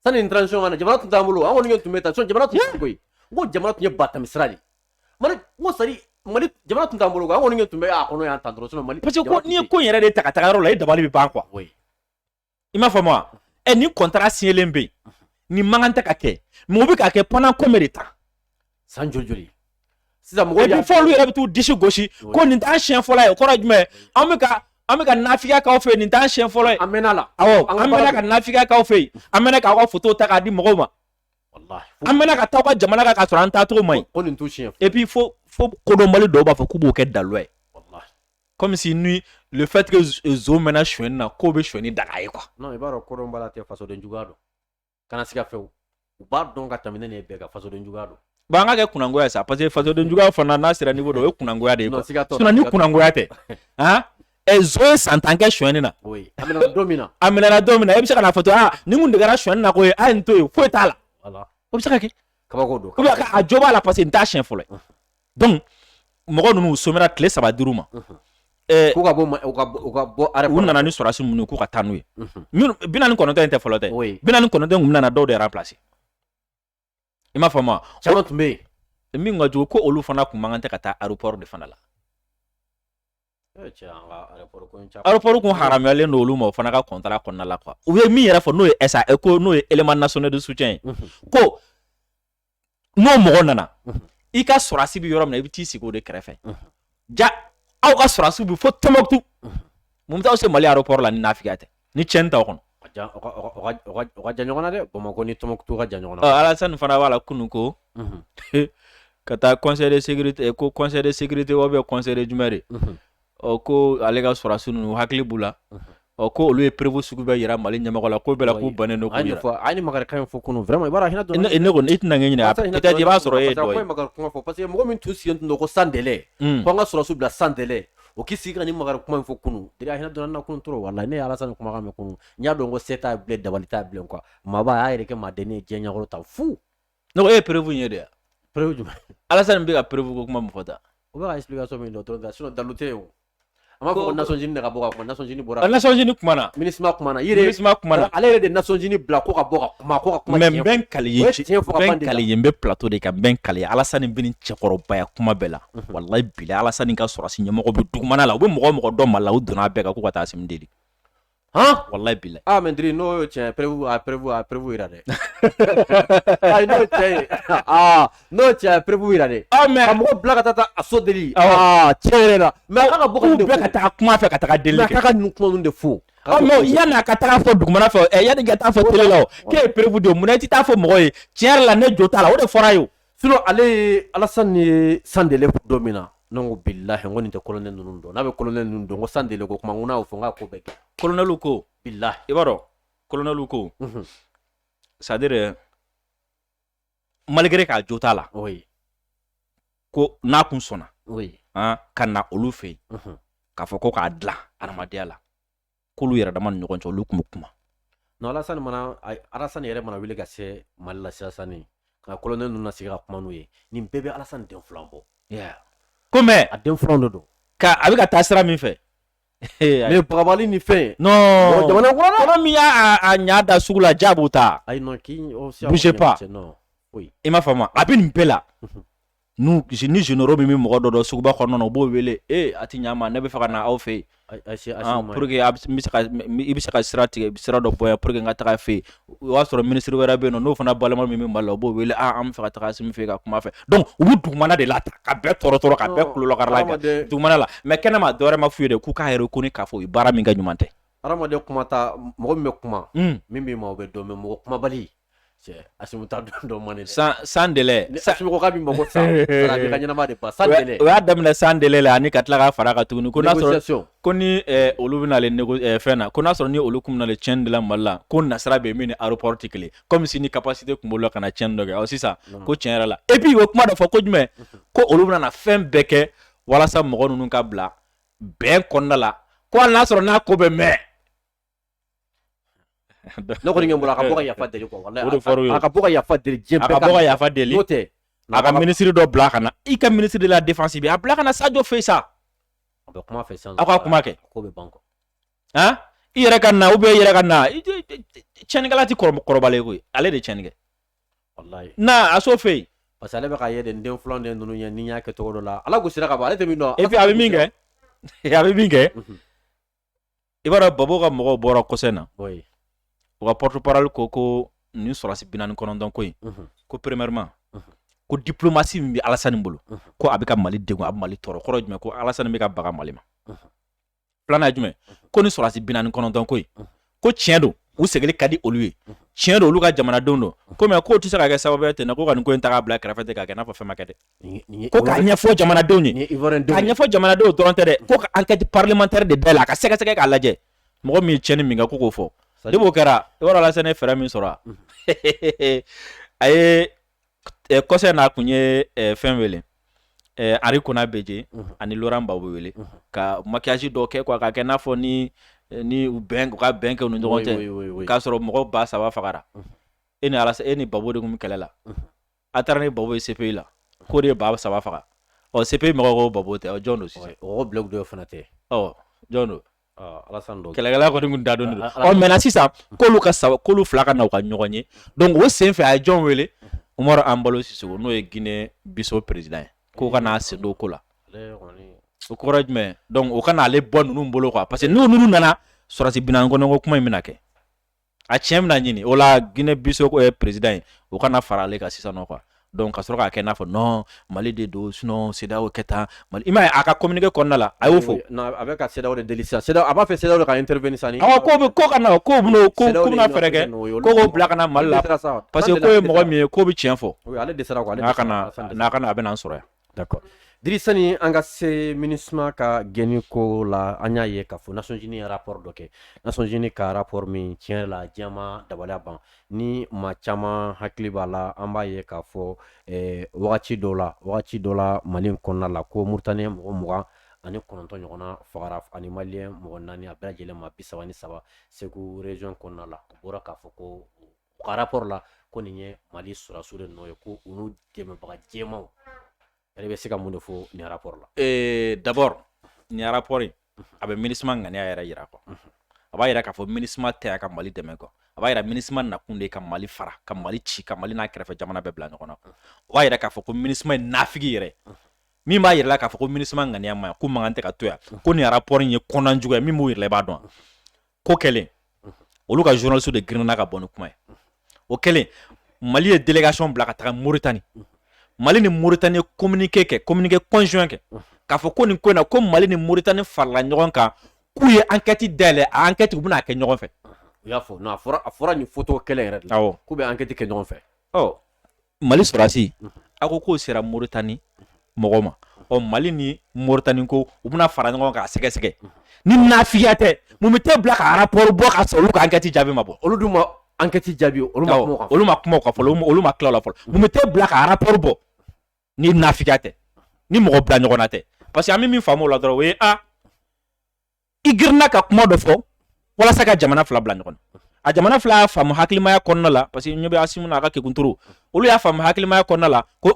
sani nin transition kana jamana tun t'an bolo an kɔni tun bɛ taa jamana tun tɛ koyi n ko jamana tun ye batamisira de Mali n ko sari Mali jamana tun t'an bolo koyi an kɔni tun bɛ a kɔnɔ y'an tan dɔrɔn Mali parce que ko n'i ye ko in yɛrɛ de ta ka taga yɔrɔ la i dabali bɛ ban quoi i m'a faamu wa ni contrat signelen bɛ yen nin mankan tɛ ka kɛ mais o bɛ ka kɛ pendant combien de temps san joli sisan mɔgɔw y'a fɔ olu yɛrɛ bɛ t'u disi gosi ko nin t'an siɲɛ fɔlɔ ye o kɔrɔ ye jumɛn an bɛ ka nafigiya k'aw fɛ yen nin t'an siɲɛ fɔlɔ ye an mɛnna la awɔ an mɛnna ka nafigiya k'aw fɛ yen an mɛnna k'aw ka photo ta k'a di mɔgɔw ma an mɛnna ka taa aw ka jamana kan k'a sɔrɔ an taacogo man ɲi ko nin t'u siɲɛ et puis fo kodɔnbali dɔw b'a fɔ k'u b'o kɛ dalɔ ye comme si ni le fait que zo mɛnna sonyɛni na k'o bɛ sonyɛni daga ye quoi non i b'a dɔn kodɔnbala tɛ fasoden juguya dɔn kana siga fɛw u b'a dɔn ka tɛmɛ ne bɛɛ ka fasoden juguya dɔn bon an ka kɛ kunangoya sa parce que fasoden juguya fana n'a sera niveau dɔ o ye kunangoya de ye quoi sinon ni kunangoya tɛ han zo ye san 10 kɛ sonyɛni na a minɛna don min na e bɛ se ka na fɔ to ni kun degera sonyɛni na ko ye a ye nin to yen foyi t'a la o bɛ se ka kɛ kabako don ou bien a jo b'a la parce que nin t'a siɲɛ fɔlɔ ye donc mɔgɔ ninnu somera tile 3 dir'u ma k'u ka bɔ u nana ni sɔrɔdasi minnu ye k'u ka taa n'u ye 49 in tɛ fɔlɔ tɛ 49 kun bɛ na dɔw de remplacer i m'a faamu wa caman tun bɛ yen min ka jugu ko olu fana kun man kan tɛ ka taa aéroport de fana la aéroport kun haramuyalen don olu ma o fana ka contrat kɔnɔna la quoi u ye min yɛrɛ fɔ n'o ye SAS ko n'o ye élément national de soutien ye ko n'o mɔgɔ nana i ka sɔrɔdasi bɛ yɔrɔ min na i bɛ t'i sigi o de kɛrɛfɛ ja aw ka sɔrɔdasiw bɛ fo Tombouctou mun bɛ taa se Mali aéroport la ni nafigiya tɛ ni tiɲɛni t'aw kɔnɔ o ka jan ɲɔgɔn na dɛ Bamakɔ ni Tombouctou ka jan ɲɔgɔn na Alassane fana b'a la kunun ko ka taa conseil de sécurité ko conseil de sécurité ou bien conseil de jumɛn de ko ale ka sɔrɔdasi ninnu hakili b'u la ko olu ye prévu sugu bɛɛ yira Mali ɲɛmɔgɔ la ko bɛɛ la k'u bannen don k'u yira a ye ni Makarikan in fɔ kunun vraiment i b'a dɔn a hinɛ donna ne kɔni i tɛna ɲini peut-être i b'a sɔrɔ e ye dɔ ye Makari kuma fɔ parce que mɔgɔ min tun sigilen tun don ko sans délai ko an ka sɔrɔdasiw bila sans délai o k'i sigi ka ni Makari kuma in fɔ kunun a hinɛ donna na kunun trop wallahi ne ye Alassane kumakan mɛn kunun n y'a dɔn ko se t'a bilen dabali t'a bilen quoi maaba a y'a yɛrɛ kɛ maaden ye diɲɛ ɲɛkɔrɔ tan fu ne ko e ye prévu ye de ya prévu jumɛn Alassane bɛ ka prévu ko kuma min fɔ tan o bɛ ka explication min dɔn dɔrɔn sinon dalu tɛ yen o a m'a fɔ ko Nations Unies de ka bɔ ka kuma Nations Unies bɔra Nations Unies kumana MINUSMA kumana ale yɛrɛ de Nations Unies bila ko ka bɔ ka kuma mais n bɛ n kale ye n bɛ plateau de kan n bɛ n kale Alassane bɛ nin cɛkɔrɔbaya kuma bɛɛ la wallahi bilahi Alassane ka sɔrɔdasi ɲɛmɔgɔ bɛ dugumana la u bɛ mɔgɔ dɔn Mali la u donna a bɛɛ kan ko ka taa Asimi deli wallahi bilahi mais Diri n'o ye tiɲɛ prévu yira dɛ n'o tɛ n'o tiɲɛ prévu yira dɛ mais ka mɔgɔ bila ka taa a so deli tiɲɛ yɛrɛ la mais a ka bɔ ka taa kuma fɛ ka taa deli mais a ka nin kuma ninnu de fɔ mais yanni a ka taa fɔ dugumana fɛ yanni ka taa fɔ télé la o k'e ye prévu de mun na i tɛ taa fɔ mɔgɔ ye tiɲɛ yɛrɛ la ne jo t'a la o de fɔra ye o sinon ale ye Alassane ye sans délai don min na ne ko bilahi n ko nin tɛ colonel ninnu dɔn n'a bɛ colonel ninnu dɔn ko sans délai ko kuma n ko n'a y'o fɔ n k'a ko bɛɛ kɛ colonel ko bilahi i b'a dɔn colonel ko c'est à dire malgré k'a jo t'a la ko n'a kun sɔnna ka na olu fɛ yen k'a fɔ ko k'a dilan adamadenya la k'olu yɛrɛ dama ni ɲɔgɔn cɛ olu tun bɛ kuma non Alassane yɛrɛ mana wuli ka se Mali la sisan ka colonel ninnu nasigi ka kuma n'u ye nin bɛɛ bɛ Alassane den filan bɔ ko mais a den filan de don a bɛ ka taa sira min fɛ mais bagabali ni fɛn non jamana kɔnɔ min y'a ɲa da sugu la ja b'o ta ayi non bougez pas i m'a faamu a bɛ nin bɛɛ la ni généraux min bɛ mɔgɔ dɔ dɔn suguba kɔnɔna na u b'o wele a ti ɲa ma ne bɛ fɛ ka na aw fɛ yen pour que i bɛ se ka sira dɔ bɔ yan pour que n ka taga fɛ yen o y'a sɔrɔ ministre wɛrɛ bɛ yen nɔ n'o fana balima min bɛ Mali la u b'o wele an bɛ fɛ ka taga Asimi fɛ yen ka kuma fɛ donc u bɛ dugumana de la ka bɛɛ tɔɔrɔ ka bɛɛ kulolɔkara kɛ dugumana la mais kɛnɛma dɔwɛrɛ ma f'u ye de k'u k'a reconnu k'a fɔ u ye baara min kɛ ɲuman tɛ hadamaden kuma ta mɔgɔ min bɛ kuma min b'i ma o bɛ dɔn mais mɔgɔ kumabali Asimu ta do mane sans délai Asimu ko kabi mako sa sala bi kanyana ma de pas sans délai o y'a daminɛ sans délai la ani ka tila ka fara ka tuguni ko n'a sɔrɔ négociation ko ni olu bɛna le fɛn na ko n'a sɔrɔ ni olu kun bɛna le tiɲɛni de la Mali la ko nasira bɛ min ni aéroport tɛ kelen comme si ni capacité kun b'olu la ka na tiɲɛni dɔ kɛ ɔ sisan ko tiɲɛ yɛrɛ la et puis o kuma dɔ fɔ ko jumɛn ko olu bɛna na fɛn bɛɛ kɛ walasa mɔgɔ ninnu ka bila bɛn kɔnɔna la ko hali n'a sɔrɔ n'a ko bɛ mɛn ne ko ngem bula ka boka yafa deli ko wallahi a ka boka yafa deli jempe ka boka yafa deli note a ka ministre dɔ bila kana i ka ministre de la défense bi a bila kana Sadio Faye sa a bɛ kuma fɛ sisan aw ka kuma kɛ ko bɛ ban ko han i yɛrɛ ka na ou bien i yɛrɛ ka na tiɲɛnikɛla ti kɔrɔbalen koyi ale de tiɲɛni kɛ wallahi na a so fɛ yen parce que ale bɛ ka ye den filan den ninnu ye ni y'a kɛ cogo dɔ la ala gosira ka bɔ ale tɛ min dɔn et puis a bɛ min kɛ a bɛ min kɛ i b'a dɔn Babo ka mɔgɔw bɔra kɔsɛn na u ka porte parole ko nin sɔrɔsi 49 ko in ko premièrement ko diplomatie min bɛ Alassane bolo ko a bɛ ka Mali degun a bɛ Mali tɔɔrɔ kɔrɔ jumɛn ko Alassane bɛ ka baga Mali ma filanan ye jumɛn ko nin sɔrɔsi 49 ko in ko tiɲɛ don u segili ka di olu ye tiɲɛ don olu ka jamanadenw don ko mais k'o tɛ se ka kɛ sababu ye ten na ko ka nin ko in ta k'a bila kɛrɛfɛ ten k'a kɛ n'a fɔ fɛn ma kɛ dɛ ko k'a ɲɛfɔ jamanadenw ye k'a ɲɛfɔ jamanadenw dɔrɔn tɛ dɛ ko ka enquête parlementaire de dayɛlɛ a ka sɛgɛsɛgɛ k'a lajɛ mɔgɔ min ye tiɲɛni min kɛ ko k'o fɔ de b'o kɛra i b'a dɔn Alassane ye fɛɛrɛ min sɔrɔ a ye kɔsɛ n'a kun ye fɛn wele Ari Kona Beje ani Laurent Gbagbo wele ka maquillage dɔ kɛ quoi ka kɛ n'a fɔ ni u ka bɛn kɛ u ni ɲɔgɔn cɛ k'a sɔrɔ mɔgɔ 3000 fagara e ni Gbagbo de kun bɛ kɛlɛ la a taara ni Gbagbo ye CPI la k'o de ye 3000 faga ɔ CPI mɔgɔw ko Gbagbo tɛ ɔ jɔn don sisan o bloc dɔ fana tɛ ɔ jɔn don Alassane do kɛlɛkɛla kɔni kun da don ɔ maintenant sisan k'olu fila ka na u ka ɲɔgɔn ye donc o sen fɛ a ye jɔn wele Umaru Ambalo Sisoko n'o ye Guinée Bissau président ye k'o ka n'a sen don ko la o kɔrɔ jumɛn donc o kana ale bɔ ninnu bolo quoi parce que n'o ninnu nana sɔrɔsi 49 ko kuma in bɛna kɛ a tiɲɛ bɛna ɲini o la Guinée Bissau président ye o kana fara ale kan sisan nɔ quoi donc ka sɔrɔ k'a kɛ n'a fɔ non Mali de don sinon CEDEAO kɛ tan Mali i m'a ye a ka communiqué kɔnɔna la a y'o fɔ a bɛ ka CEDEAO de deli sisan a b'a fɛ CEDEAO de ka intervenir sisan awɔ ko ka na ko bɛna fɛɛrɛ kɛ ko k'o bila ka na Mali la parce que ko ye mɔgɔ min ye ko bɛ tiɲɛ fɔ ale dɛsɛra quoi n'a kana a bɛ n'an sɔrɔ yan d'accord Dirisani an ka se MINUSMA ka gɛnni ko la an y'a ye k'a fɔ Nations Unies ye rapport dɔ kɛ Nations Unies ka rapport min tiɲɛ yɛrɛ la diɲɛ ma dabaliya ban ni maa caman hakili b'a la an b'a ye k'a fɔ wagati dɔ la Mali kɔnɔna la ko Mauritanie mɔgɔ 29 ɲɔgɔnna fagara ani Malien mɔgɔ 4 a bɛɛ lajɛlen ma 33 Segu région kɔnɔna la u bɔra k'a fɔ ko u ka rapport la ko nin ye Mali sɔrɔsiw de nɔ ye ko u n'u dɛmɛbaga jɛmanw ale bɛ se ka mun de fɔ nin rapport la d'abord nin rapport in a bɛ MINUSMA ŋaniya yɛrɛ yira quoi a b'a yira k'a fɔ MINUSMA tɛ a ka Mali dɛmɛ quoi a b'a yira MINUSMA nakun de ka Mali fara ka Mali ci ka Mali n'a kɛrɛfɛ jamana bɛɛ bila ɲɔgɔn na o b'a yira k'a fɔ ko MINUSMA ye nafigi yɛrɛ min b'a yira la k'a fɔ ko MINUSMA ŋaniya ma ɲi ko mankan tɛ ka to yan ko nin rapport in ye kɔnɔnajugu ye min b'o yira la i b'a dɔn ko kɛlen olu ka journaliste de girinna ka bɔ ni kuma ye o kɛlen Mali ye délégation bila ka taga Mauritanie Mali ni Mauritanie communiqué conjoint kɛ k'a fɔ ko nin ko in na ko Mali ni Mauritanie farala ɲɔgɔn kan k'u ye enquête dayɛlɛ a enquête u bɛna kɛ ɲɔgɔn fɛ u y'a fɔ non a fɔra nin photo kɛlɛ yɛrɛ de awɔ k'u bɛ enquête kɛ ɲɔgɔn fɛ ɔ Mali sɔrɔsi a ko k'o sera Mauritanie mɔgɔ ma ɔ Mali ni Mauritanie ko u bɛna fara ɲɔgɔn kan a sɛgɛsɛgɛ ni nafiya tɛ mun bɛ tɛ bila ka rapport bɔ ka sɔrɔ olu ka enquête jaabi ma bɔ olu dun ma enquête jaabi olu ma kuma o kan fɔlɔ olu ma tila o la fɔlɔ mun bɛ tɛ bila ka rapport bɔ ni nafiya tɛ ni mɔgɔ bila ɲɔgɔn na tɛ parce que an bɛ min faamu o la dɔrɔn o ye i girinna ka kuma dɔ fɔ walasa ka jamana fila bila ɲɔgɔn na a jamana fila y'a faamu hakilimaya kɔnɔna la parce que ɲɛ bɛ Asimu n'a ka kekunturu olu y'a faamu hakilimaya kɔnɔna la ko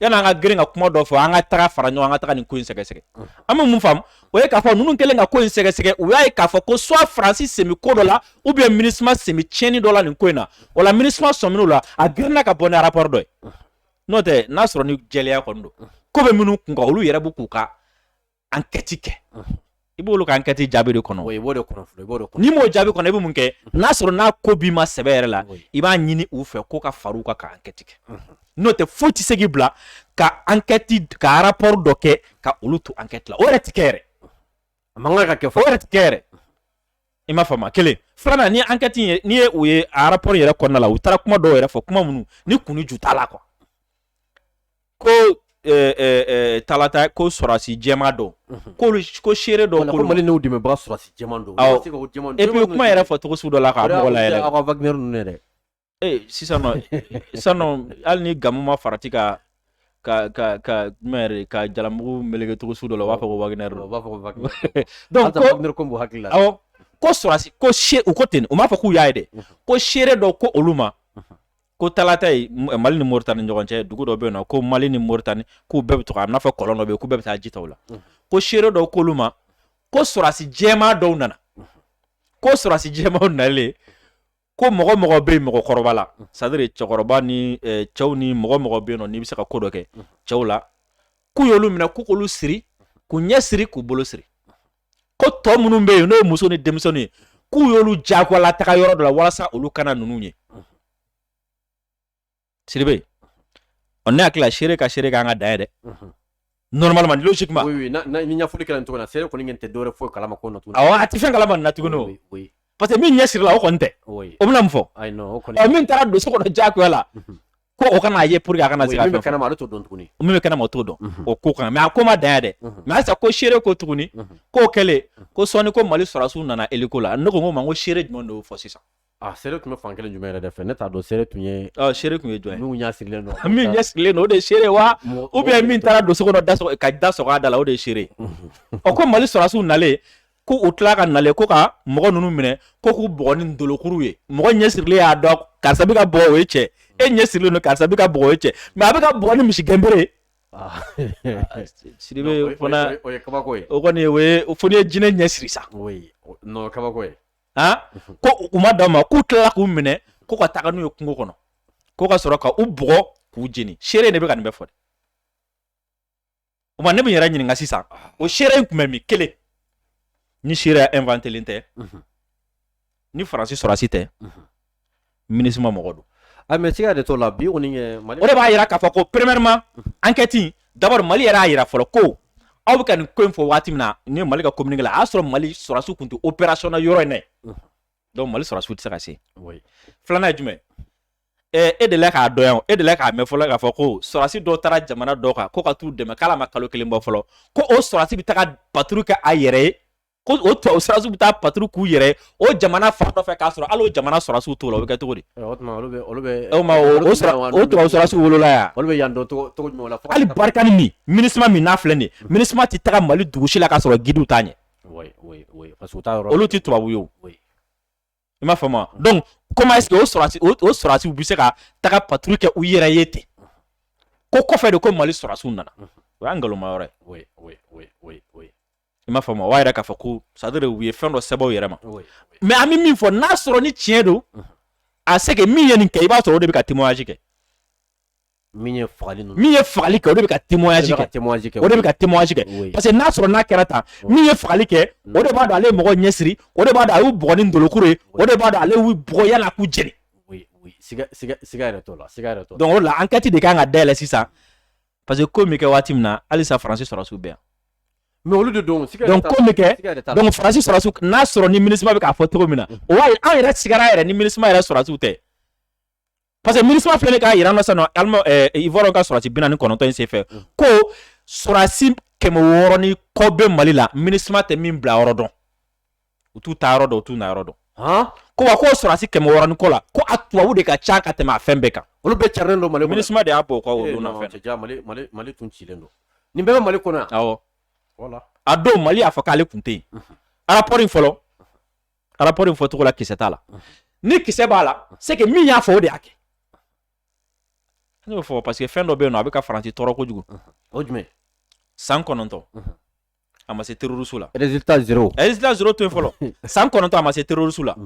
yan'an ka girin ka kuma dɔ fɔ an ka taga fara ɲɔgɔn an ka taga nin ko in sɛgɛsɛgɛ an bɛ mun faamu o ye k'a fɔ ninnu kɛlen ka ko in sɛgɛsɛgɛ u y'a ye k'a fɔ ko soit Faransi sen bɛ ko dɔ la ou bien MINUSMA sen bɛ tiɲɛni dɔ la nin ko in na o la MINUSMA sɔmin'o la a girinna ka bɔ ni rapport dɔ ye n'o tɛ n'a sɔrɔ ni jɛlenya kɔni don ko bɛ minnu kun kan olu yɛrɛ b'u k'u ka enquête kɛ i b'olu ka enquête jaabi de kɔnɔ i b'o de kɔnɔ n'i m'o jaabi kɔnɔ i bɛ mun kɛ n'a sɔrɔ n'a ko b'i ma sɛbɛ yɛrɛ la i b'a ɲini u fɛ ko ka fara u kan ka enquête kɛ n'o tɛ foyi tɛ se k'i bila ka enquête ka rapport dɔ kɛ ka olu to enquête la o yɛrɛ tɛ kɛ yɛrɛ a man kan ka kɛ o yɛrɛ tɛ kɛ yɛrɛ i m'a faamu kelen filanan ni enquête ye ni ye u ye a rapport yɛrɛ kɔnɔna la u taara kuma dɔw yɛrɛ fɔ kuma minnu ni kunu ju t'a la quoi ko talata ko sɔrɔsi jɛma dɔ ko seere dɔ ko mali n'u dɛmɛbaga sɔrɔsi jɛman dɔ et puis kuma yɛrɛ fɔ cogo sugu dɔ la k'a mɔgɔ la yɛrɛ aw ka Wagner ninnu yɛrɛ sisan nɔ hali ni gamu ma farati ka ka jalamugu meleke cogo sugu dɔ la u b'a fɔ ko Wagner donc Wagner ko b'u hakili la awɔ ko sɔrɔsi ko u ko ten u m'a fɔ k'u y'a ye dɛ ko seere dɔ ko olu ma ko talata ye Mali ni Mauritanie ni ɲɔgɔn cɛ dugu dɔ bɛ yen nɔ ko Mali ni Mauritanie k'u bɛɛ bɛ to a n'a fɔ kɔlɔn dɔ bɛ yen k'u bɛɛ bɛ taa ji ta o la ko seere dɔw k'olu ma ko sɔrɔsi jɛman dɔw nana ko sɔrɔsi jɛmanw nalen ko mɔgɔ bɛ yen mɔgɔkɔrɔba la c'est à dire cɛkɔrɔba ni cɛw ni mɔgɔ bɛ yen nɔ n'i bɛ se ka ko dɔ kɛ cɛw la k'u y'olu minɛ k'olu siri k'u ɲɛ siri k'u bolo siri ko tɔ minnu bɛ yen n'o ye muso ni denmisɛnninw ye k'u y'olu jagoyala taga yɔrɔ dɔ la walasa olu kana ninnu ye Sidibe on est à la seere ka an ka dan ye dɛ normalement logiquement oui ni ɲɛfɔli kɛra nin cogo la seere kɔni ɲɛ tɛ dɔwɛrɛ foyi kalama ko na tuguni awɔ a tɛ fɛn kalama nin na tuguni o parce que min ɲɛ sirila o kɔni tɛ o bɛna mun fɔ min taara don so kɔnɔ jagoya la ko o kana a ye pour que a kana se ka fɛn min bɛ kɛnɛma ale t'o dɔn tuguni min bɛ kɛnɛma o t'o dɔn o ko kan mais a ko ma dan ye dɛ mais halisa ko seere ko tuguni k'o kɛlen ko sɔɔni ko Mali sɔrɔsiw nana eliko la ne ko n ko ma n ko seere jumɛn de y'o fɔ sisan seere tun bɛ fan kelen jumɛn yɛrɛ de fɛ ne t'a dɔn seere tun ye seere tun ye jɔn ye min ɲɛ sirilen don min ɲɛ sirilen don o de ye seere wa ou bien min taara don so kɔnɔ ka da sɔgɔ a da la o de ye seere ɔ ko Mali sɔrɔsiw nalen ko u tila ka nalen ko ka mɔgɔ ninnu minɛ ko k'u bugɔ ni ndolokuru ye mɔgɔ ɲɛ sirilen y'a dɔn karisa bɛ ka bugɔ o ye cɛ e ɲɛ sirilen don karisa bɛ ka bugɔ o ye cɛ mais a bɛ ka bugɔ ni misi gɛnbere Sidibe fana o ye kabako ye o kɔni o ye fo ni ye jinɛ ɲɛ siri sa non kabako ye ko u ma d'aw ma k'u tilala k'u minɛ ko ka taga n'u ye kungo kɔnɔ ko ka sɔrɔ ka u bugɔ k'u jeni seere ne bɛ ka nin bɛɛ fɔ dɛ o ma ne bɛ n yɛrɛ ɲininka sisan o seere in tun bɛ min kelen ni seere inventelen tɛ ni faransi sɔrɔsi tɛ MINUSMA mɔgɔ don mais siga de t'o la bi kɔni o de b'a yira k'a fɔ ko premièrement enquête d'abord Mali yɛrɛ y'a yira fɔlɔ ko aw bɛ ka nin ko in fɔ waati min na ni Mali ka communiqué la a y'a sɔrɔ Mali sɔrɔsiw tun tɛ opération na yɔrɔ in dɛ donc Mali sɔrɔsiw tɛ se ka se filanan ye jumɛn e delila k'a dɔn yan e delila k'a mɛn fɔlɔ k'a fɔ ko sɔrɔsi dɔ taara jamana dɔ kan ko ka t'u dɛmɛ k'ala ma kalo kelen bɔ fɔlɔ ko o sɔrɔsi bɛ taga patrouille kɛ a yɛrɛ ye ko o sɔrɔsiw bɛ taa patrouille k'u yɛrɛ ye o jamana fan dɔ fɛ k'a sɔrɔ hali o jamana sɔrɔsiw t'o la o bɛ kɛ cogo di o tubabu sɔrɔsiw wolola yan olu bɛ yan dɔn cogo jumɛn la hali barikani min MINUSMA min n'a filɛ nin ye MINUSMA tɛ taga Mali dugu si la k'a sɔrɔ guides t'a ɲɛ parce que u t'a yɔrɔ olu tɛ tubabu ye o i m'a faamu donc comment est-ce que o sɔrɔsiw bɛ se ka taga patrouille kɛ u yɛrɛ ye ten ko kɔfɛ de ko Mali sɔrɔsiw nana o y'a ngalonma yɔrɔ ye i m'a faamu o b'a yira k'a fɔ ko c'est à dire u ye fɛn dɔ sɛbɛn u yɛrɛ ma mais an bɛ min fɔ n'a sɔrɔ ni tiɲɛ don a se que min ye nin kɛ i b'a sɔrɔ o de bɛ ka témoignage kɛ min ye fagali kɛ o de bɛ ka témoignage kɛ o de bɛ ka témoignage kɛ parce que n'a sɔrɔ n'a kɛra tan min ye fagali kɛ o de b'a dɔn ale ye mɔgɔ ɲɛ siri o de b'a dɔn a y'u bugɔ ni ndolokuru ye o de b'a dɔn ale y'u bugɔ yanni a k'u jeni siga yɛrɛ t'o la donc o la enquête de kan ka dayɛlɛ sisan parce que ko min kɛ waati min na halisa faransi sɔrɔsiw bɛ yan mais olu de don donc ko min kɛ donc faransi sɔrɔsiw n'a sɔrɔ ni MINUSMA bɛ k'a fɔ cogo min na o b'a ye an yɛrɛ sigara yɛrɛ ni MINUSMA yɛrɛ sɔrɔsiw tɛ parce que MINUSMA filɛ nin k'a yira an na sisan nɔ Ivoire ka sɔrɔsi 49 in senfɛ ko sɔrɔsi 600 ni kɔ bɛ Mali la MINUSMA tɛ min bila yɔrɔ dɔn u t'u ta yɔrɔ dɔn u t'u na yɔrɔ dɔn ko wa ko sɔrɔsi 600 ni kɔ la ko a tubabu de ka ca ka tɛmɛ a fɛn bɛɛ kan olu bɛɛ carilen don Mali kɔnɔ MINUSMA de y'a bɔ o kɔ o don na fɛn Mali tun cilen don nin bɛɛ bɛ Mali kɔnɔ yan awɔ a don Mali y'a fɔ k'ale tun tɛ yen rapport in fɔlɔ rapport in fɔcogo la kisɛ t'a la ni kisɛ b'a la c'est que min y'a fɔ o de y'a kɛ ne bɛ fɔ parce que fɛn dɔ bɛ yen nɔ a bɛ ka faransi tɔɔrɔ kojugu o jumɛn san 9 a ma se terroriste la résultat 0 to yen fɔlɔ san 9 a ma se terroriste la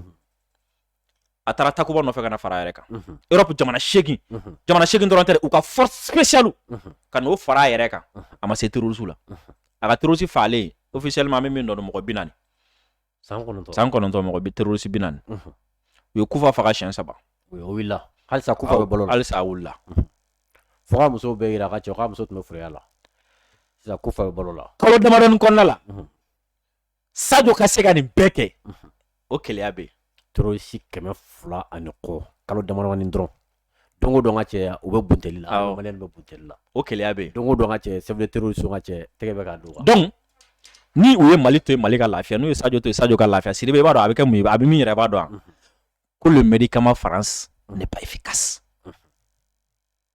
a taara takuba nɔfɛ ka na fara a yɛrɛ kan Europe jamana 8 dɔrɔn tɛ dɛ u ka force spéciale ka n'o fara a yɛrɛ kan a ma se terroriste la a ka terroriste fagalen officiellement an bɛ min dɔn mɔgɔ 40 san 9 mɔgɔ terroriste 40 u ye Kufa faga siɲɛ 3 o wulila halisa Kufa bɛ balo la halisa a wulila fo ka musow bɛɛ yira a ka cɛ k'a muso tun bɛ foroya la sisan Kufa bɛ balo la kalo damadɔni kɔnɔna la Sadio ka se ka nin bɛɛ kɛ o keleya bɛ yen terroriste 200 ani kɔ kalo damadamani dɔrɔn don o don ka cɛ u bɛ buntɛli la maliyɛn bɛ buntɛli la o keleya bɛ yen don o don ka cɛ chef de terroriste ka cɛ tɛgɛ bɛ ka don donc ni u ye Mali to yen Mali ka lafiya n'u ye Sadio to yen Sadio ka lafiya Sidibe b'a dɔn a bɛ kɛ mun ye a bɛ min yɛrɛ b'a dɔn que le médicament France n'est pas efficace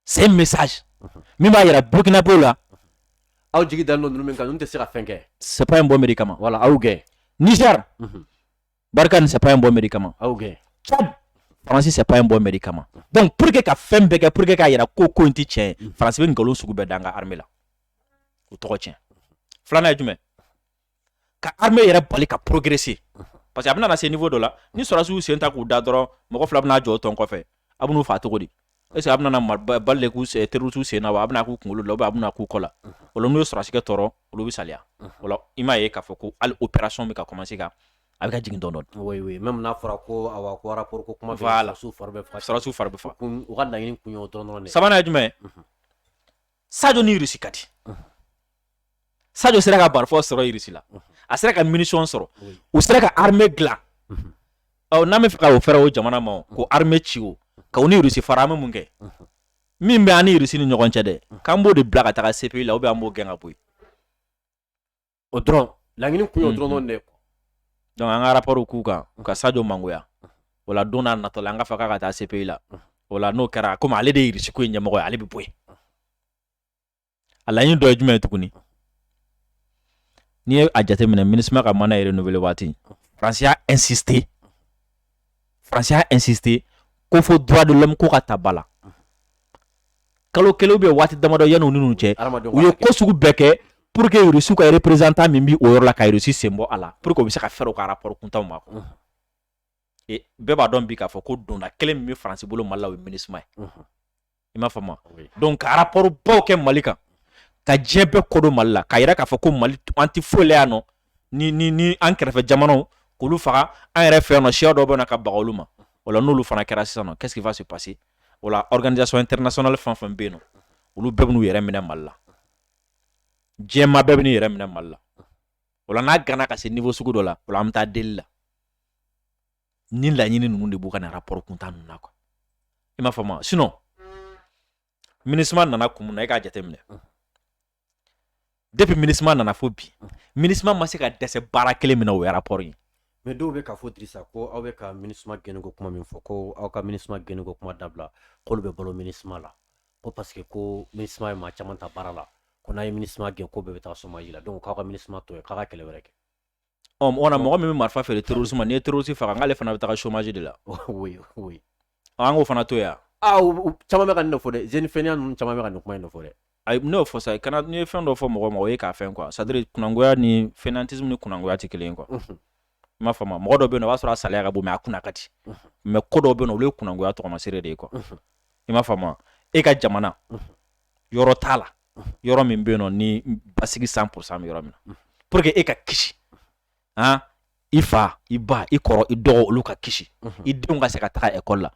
c'est un message min b'a yira Burkinabé la aw jigi dalen don ninnu min kan ninnu tɛ se ka fɛn kɛ c'est pas un bon médicament voilà aw gɛn Niger Barkhane c'est pas un bon médicament aw gɛn Tchad France c'est pas un bon médicament donc pour que ka fɛn bɛɛ kɛ pour que k'a yira ko in tɛ tiɲɛ ye France bɛ nkalon sugu bɛɛ da an ka armée la o tɔgɔ tiɲɛ filanan ye jumɛn ka armée yɛrɛ bali ka progresser parce que a bɛna na se niveau dɔ la ni sɔrɔsiw sen ta k'u da dɔrɔn mɔgɔ fila bɛna jɔ o tɔn kɔfɛ a bɛn'u faa cogo di est-ce que a bɛna na bali de k'u terroriste sen na wa a bɛna k'u kunkolo la ou bien a bɛna k'u kɔ la o la n'u ye sɔrɔsikɛ tɔɔrɔ olu bɛ saliya o la i m'a ye k'a fɔ ko hali opération bɛ ka commencer ka a bɛ ka jigin dɔɔnin dɔɔnin oui oui même n'a fɔra ko awa ko rapport ko kuma voilà sɔrɔsiw fari bɛ faga sɔrɔsiw fari bɛ faga u ka laɲini kun ye o dɔrɔn de sabanan ye jumɛn Sadio ni Russie ka di Sadio sera ka barfɔ sɔrɔ Russie la a sera ka munition sɔrɔ u sera ka armée dilan n'an bɛ fɛ ka o fɛrɛ o jamana ma ko armée ci o ka u ni Russie fara an bɛ mun kɛ min bɛ an ni Russie ni ɲɔgɔn cɛ dɛ k'an b'o de bila ka taga CPI la ou bien an b'o gɛn ka bɔ yen o dɔrɔn laɲini kun ye o dɔrɔn de donc an ka rapport k'u kan u ka Sadio mangoya o la don n'a natɔ la an ka fɔ k'a ka taa CPI la o la n'o kɛra komi ale de ye Russie ko in ɲɛmɔgɔ ye ale bɛ bɔ yen a laɲini dɔ ye jumɛn ye tuguni n'i ye a jateminɛ MINUSMA ka mana ye renouvelé waati France y'a insisté ko fo droit de l'homme ko ka ta ba la kalo kelen bɛ waati damadɔ yanni u ni ɲɔgɔn cɛ u ye ko sugu bɛɛ kɛ pour que Russie ka représentant min bɛ o yɔrɔ la ka Russie sen bɔ a la pour que u bɛ se ka fɛɛrɛ u ka rapport kuntanw ma bɛɛ b'a dɔn bi k'a fɔ ko donda kelen min bɛ France bolo Mali la o ye MINUSMA ye i m'a faamu donc ka rapport baw kɛ Mali kan ka diɲɛ bɛɛ ko don Mali la k'a yira k'a fɔ ko Mali an tɛ foyi la yan nɔ ni an kɛrɛfɛ jamanaw k'olu faga an yɛrɛ fɛ yan nɔ siya dɔw bɛ na ka baga olu ma o la n'olu fana kɛra sisan nɔ qu'est-ce qui va se passer o la organisation internationale fɛn fɛn bɛ yen nɔ olu bɛɛ bɛ n'u yɛrɛ minɛ Mali la diɲɛmaa bɛɛ bɛ n'u yɛrɛ minɛ Mali la o la n'a gana ka se niveau sugu dɔ la o la an bɛ taa deli la ni laɲini ninnu de b'u ka na rapport kuntan ninnu na quoi i m'a faamu sinon MINUSMA nana kun mun na e k'a jateminɛ depuis MINUSMA nana fo bi MINUSMA ma se ka dɛsɛ baara kelen min na o ye rapport ye mais dɔw bɛ k'a fɔ Dirisa ko aw bɛ ka MINUSMA gɛnniko kuma min fɔ ko aw ka MINUSMA gɛnniko kuma dabila k'olu bɛ balo MINUSMA la ko parce que ko MINUSMA ye maa caman ta baara la ko n'a ye MINUSMA gɛn ko bɛɛ bɛ taa chômage la donc k'aw ka MINUSMA to yen k'a ka kɛlɛ wɛrɛ kɛ o na mɔgɔ min bɛ marifa feere terrorisme ma n'i ye terroriste faga n'ale fana bɛ taga chômage de la oui oui an k'o fana to yen caman bɛ ka nin de fɔ dɛ jeune fɛnɛya ninnu caman bɛ ka nin kuma in de fɔ dɛ ayi n'o fɔ sa kana n'i ye fɛn dɔ fɔ mɔgɔ ma o ye k'a fɛn quoi c'est à dire kunangoya ni fainéantisme ni kunangoya tɛ kelen ye quoi i m'a faamu mɔgɔ dɔ bɛ yen nɔ o b'a sɔrɔ a salaya ka bon mais a kunna ka di mais ko dɔw bɛ yen nɔ olu ye kunangoya tɔgɔmasere de ye quoi i m'a faamu e ka jamana yɔrɔ t'a la yɔrɔ min bɛ yen nɔ ni basigi 100% bɛ yɔrɔ min na pour que e ka kisi i fa i ba i kɔrɔ i dɔgɔ olu ka kisi i denw ka se ka taga école la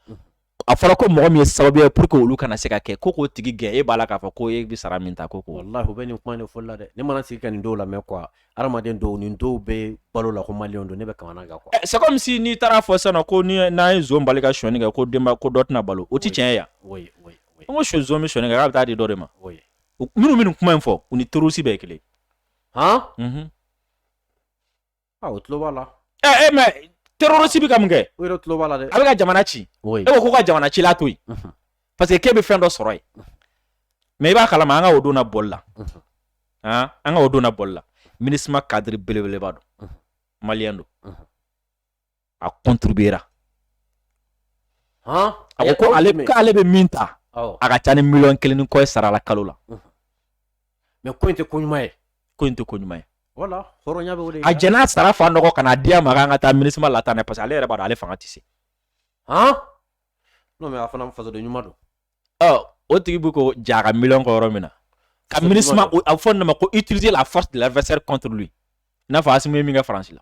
a fɔra ko mɔgɔ min ye sababu ye pour que olu kana se ka kɛ ko k'o tigi gɛn e b'a la k'a fɔ ko e bɛ sara min ta ko wallahi u bɛ nin kuma in de fɔli la dɛ ne mana sigi ka nin dɔw lamɛn quoi adamaden dɔw nin dɔw bɛ balo la ko maliyɛnw don ne bɛ kamana gan quoi c'est comme si n'i taara fɔ sisan nɔ ko n'an ye zon bali ka sonyani kɛ ko denba ko dɔ tɛna balo o tɛ tiɲɛ ye yan oui oui oui n ko zon bɛ sonyani kɛ k'a bɛ taa di dɔ de ma oui minnu bɛ nin kuma in fɔ u ni terroriste bɛɛ ye kelen o tulo b'a la mais terroriste bɛ ka mun kɛ o yɛrɛ tulo b'a la dɛ a bɛ ka jamana ci e ko ko ka jamana ci la to yen parce que k'e bɛ fɛn dɔ sɔrɔ yen mais i b'a kalama an ka o don na bɔli la an ka o don na bɔli la MINUSMA cadre belebeleba don maliyɛn don a contribuera a ko k'ale bɛ min ta a ka ca ni 1,1 ni kɔ ye sara la kalo la mais ko in tɛ ko ɲuman ye ko in tɛ ko ɲuman ye voilà hɔrɔnya bɛ o de a jɛn'a sara fa nɔgɔ ka na di a ma k'an ka taa MINUSMA la tan dɛ parce que ale yɛrɛ b'a dɔn ale fanga tɛ se non mais a fana fasoden ɲuman don o tigi bɛ ko ja ka 1,000,000 kɔ yɔrɔ min na ka MINUSMA a bɛ fɔ nin ma ko utiliser la force de l'adversaire contre lui i n'a fɔ Asimu ye min kɛ Faransi la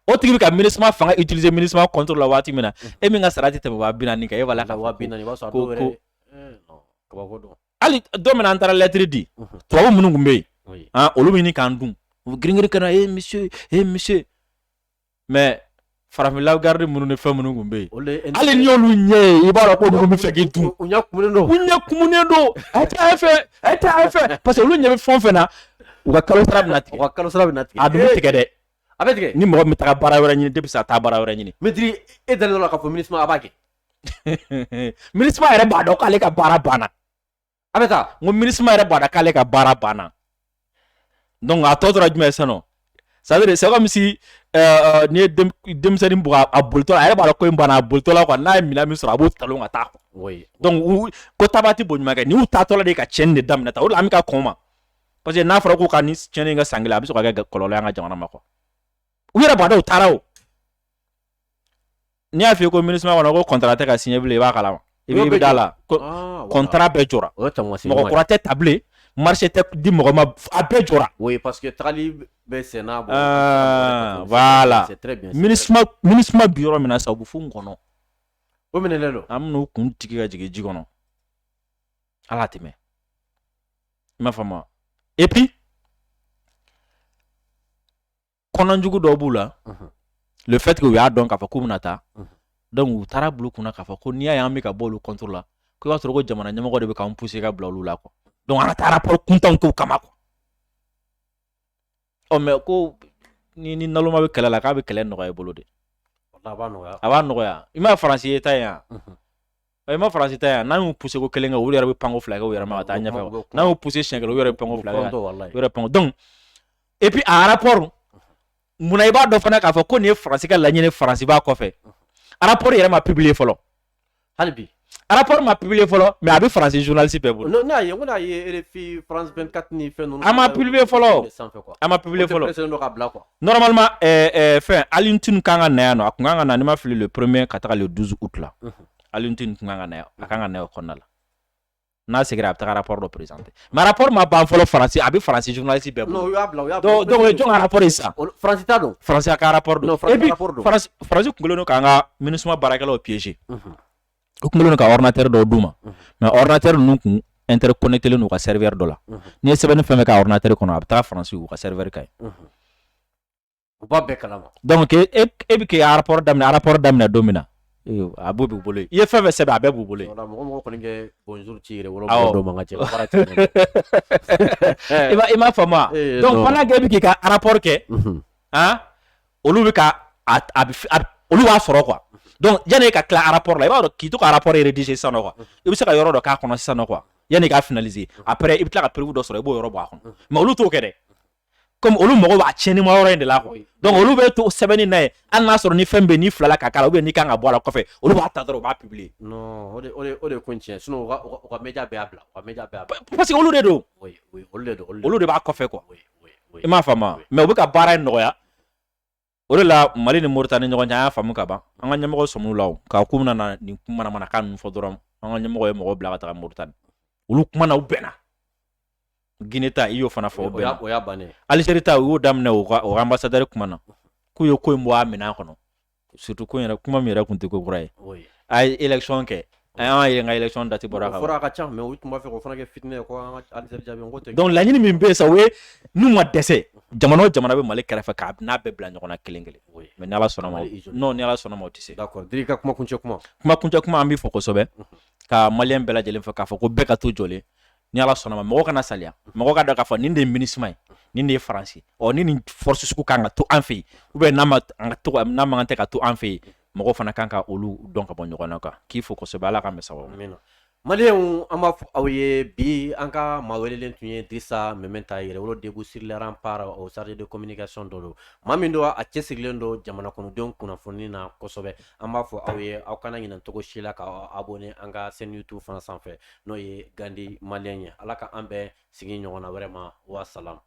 o tigi bɛ ka MINUSMA fanga utiliser MINUSMA contre la waati min na e min ka sara tɛ tɛmɛ 40,000 kan e b'a la ka 40,000 i b'a sɔrɔ dɔw yɛrɛ kabako don hali don min na an taara lettre di tubabu minnu tun bɛ yen olu bɛ ɲini k'an dun u bɛ girin-girin ka na monsieur mais farafin garde minnu ni fɛn minnu kun bɛ yen hali ni y'olu ɲɛ ye i b'a dɔn ko olu bɛ fɛ k'i dun u ɲɛ kumunen don a tɛ fɛ parce que olu ɲɛ bɛ fɛn o fɛn na u ka kalo sara bɛna tigɛ a dun bɛ tigɛ dɛ a bɛ tigɛ ni mɔgɔ min taga baara wɛrɛ ɲini depuis a taa baara wɛrɛ ɲini Maître e dalen don la k'a fɔ MINUSMA a b'a kɛ MINUSMA yɛrɛ b'a dɔn k'ale ka baara banna a bɛ taa n ko MINUSMA yɛrɛ b'a dɔn k'ale ka baara banna donc a tɔ tora jumɛn ye sisan nɔ c'est comme si n'i ye denmisɛnnin bugɔ a bolitɔ la a yɛrɛ b'a dɔn ko in banna a bolitɔ la quoi n'a ye minɛn min sɔrɔ a b'o talon ka taa donc ko taaba tɛ bon ɲuman kɛ ni y'u taatɔla de ka tiɲɛni de daminɛ ta o de la an bɛ ka kɔn o ma parce que n'a fɔra ko ka ni tiɲɛni kɛ san kelen a bɛ sɔn ka kɛ kɔlɔlɔ ye an ka jamana ma quoi u yɛrɛ b'a dɔn u taara o n'i y'a f'i ye ko MINUSMA kɔnɔ ko contrat tɛ ka signé bilen i b'a kalama i bɛ da la contrat bɛɛ jɔra mɔgɔ kura tɛ ta bilen marché tɛ di mɔgɔ ma a bɛɛ jɔra oui parce que tagali bɛ senna voilà MINUSMA bi yɔrɔ min na sa u bɛ fo n kɔnɔ o minɛlen don an bɛn'u kun tigi ka jigin ji kɔnɔ ala tɛmɛ i m'a faamu et puis kɔnɔjugu dɔw b'u la le fait que u y'a dɔn k'a fɔ k'u bɛna taa donc u taara bila u kunna k'a fɔ ko n'i y'a ye an bɛ ka bɔ olu contre la ko i b'a sɔrɔ ko jamana ɲɛmɔgɔ de bɛ k'an pousser ka bila olu la quoi donc an ka taa rapport kuntanw k'o kama quoi mais ko ni naloma bɛ kɛlɛ la k'a bɛ kɛlɛ nɔgɔya i bolo de a b'a nɔgɔya i ma Faransi ye ta yan i ma Faransi ta yan n'an y'u pousser ko kelen kɛ olu yɛrɛ bɛ panko fila kɛ u yɛrɛ ma ka taa ɲɛfɛ n'an y'u pousser siɲɛ kelen u yɛrɛ bɛ panko fila kɛ u yɛrɛ panko donc et puis a rapport munna i b'a dɔn fana k'a fɔ ko nin ye Faransi ka laɲini Faransi b'a kɔfɛ rapport yɛrɛ ma publier fɔlɔ hali bi rapport ma publier fɔlɔ mais a bɛ Faransi journaliste bɛɛ bolo non n'a ye n ko n'a ye RFI France 24 ni fɛn ninnu a ma publier fɔlɔ a ma publier fɔlɔ normalement fɛn Alioune kan ka na yan nɔ a kun kan ka na ni ma fili le 1er ka taga le 12 août la Alioune kun kan ka na a kan ka na o kɔnɔna la n'a seginna a bɛ taga rapport dɔ présenter mais rapport ma ban fɔlɔ Faransi a bɛ Faransi journaliste bɛɛ bolo donc jɔn ka rapport ye sisan Faransi t'a dɔn Faransi a ka rapport don et puis Faransi kun kɛlen don k'an ka MINUSMA baarakɛlaw piéger u kun kɛlen don ka ordinateur dɔw d'u ma mais ordinateur ninnu kun interconnecté len don u ka serveur dɔ la n'i ye sɛbɛnni fɛn fɛn kɛ ordinateur kɔnɔ a bɛ taga Faransi u ka serveur ka ye u b'a bɛɛ kalama donc e bɛ k'i rapport daminɛ don min na a b'o b'u bolo i ye fɛn fɛn sɛbɛn a bɛɛ b'u bolo mɔgɔ kɔni kɛ bonjour ci yɛrɛ wolo dɔ man ka cɛ i m'a faamu donc pendant que e bɛ k'i ka rapport kɛ olu bɛ ka olu b'a sɔrɔ quoi donc yanni e ka tila rapport la i b'a dɔn k'i to ka rapport rédiger sisan nɔ quoi i bɛ se ka yɔrɔ dɔ k'a kɔnɔ sisan nɔ quoi yanni k'a finaliser après i bɛ tila ka prévu dɔ sɔrɔ i b'o yɔrɔ bɔ a kɔnɔ mais olu t'o kɛ dɛ comme olu mago b'a tiɲɛni ma yɔrɔ in de la quoi donc olu bɛ to sɛbɛnni na ye hali n'a sɔrɔ ni fɛn bɛ yen n'i filala ka k'a la ou bien n'i kan ka bɔ a la kɔfɛ olu b'a ta dɔrɔn u b'a publier non o de ko in tiɲɛ sinon u ka média bɛɛ y'a bila parce que olu de don olu de b'a kɔfɛ quoi i m'a faamu mais u bɛ ka baara in nɔgɔya o de la Mali ni Mauritanie ni ɲɔgɔn cɛ an y'a faamu ka ban an ka ɲɛmɔgɔ sɔmin'u la k'a k'u bɛna na nin manamanakan ninnu fɔ dɔrɔn an ka ɲɛmɔgɔ ye mɔgɔ bila ka taga Mauritanie olu kumana u bɛnna Guinée ta i y'o fana fɔ o bɛnna o y'a bannen Algérie ta u y'o daminɛ o ka ambassadeur kumana k'u ye ko in bɔ a minɛn kɔnɔ surtout ko yɛrɛ kuma min yɛrɛ tun tɛ ko kura ye a ye élection kɛ an y'a ye n ka élection date bɔra kan fɔra ka ca mais u tun b'a fɛ k'o fana kɛ fitinɛ ye ko an ka Algérie jaabi n ko tɛ donc laɲini min bɛ yen sa o ye n'u ma dɛsɛ jamana o jamana bɛ Mali kɛrɛfɛ k'a n'a bɛɛ bila ɲɔgɔn na kelen kelen mais ni Ala sɔnna ma non ni Ala sɔnna ma o tɛ se d'accord Diri ka kumakuncɛ kuma an bɛ fɔ kosɛbɛ ka maliyɛn bɛɛ lajɛlen fɔ k'a fɔ ko bɛɛ ka to jɔlen ni Ala sɔnna ma mɔgɔ kana saliya mɔgɔ ka dɔn k'a fɔ nin de ye MINUSMA ye nin de ye Faransi ni nin force sugu kan ka to an fɛ yen ou bien n'a man kan tɛ ka to an fɛ yen mɔgɔw fana kan ka olu dɔn ka bɔ ɲɔgɔn na quoi k'i fo kosɛbɛ Ala ka mɛn sababu maliyɛnw an b'a fɔ aw ye bi an ka maa welelen tun ye Dirisa Memɛnta Yɛrɛwolo Debout sur les remparts au chargé de communication dɔ don maa min don a cɛsirilen don jamana kɔnɔdenw kunnafoni na kosɛbɛ an b'a fɔ aw ye aw kana ɲinɛ cogo si la ka abonné an ka chaîne YouTube fana sanfɛ n'o ye Gandi maliyɛn ye Ala ka an bɛɛ sigi ɲɔgɔn na wɛrɛ ma wa salam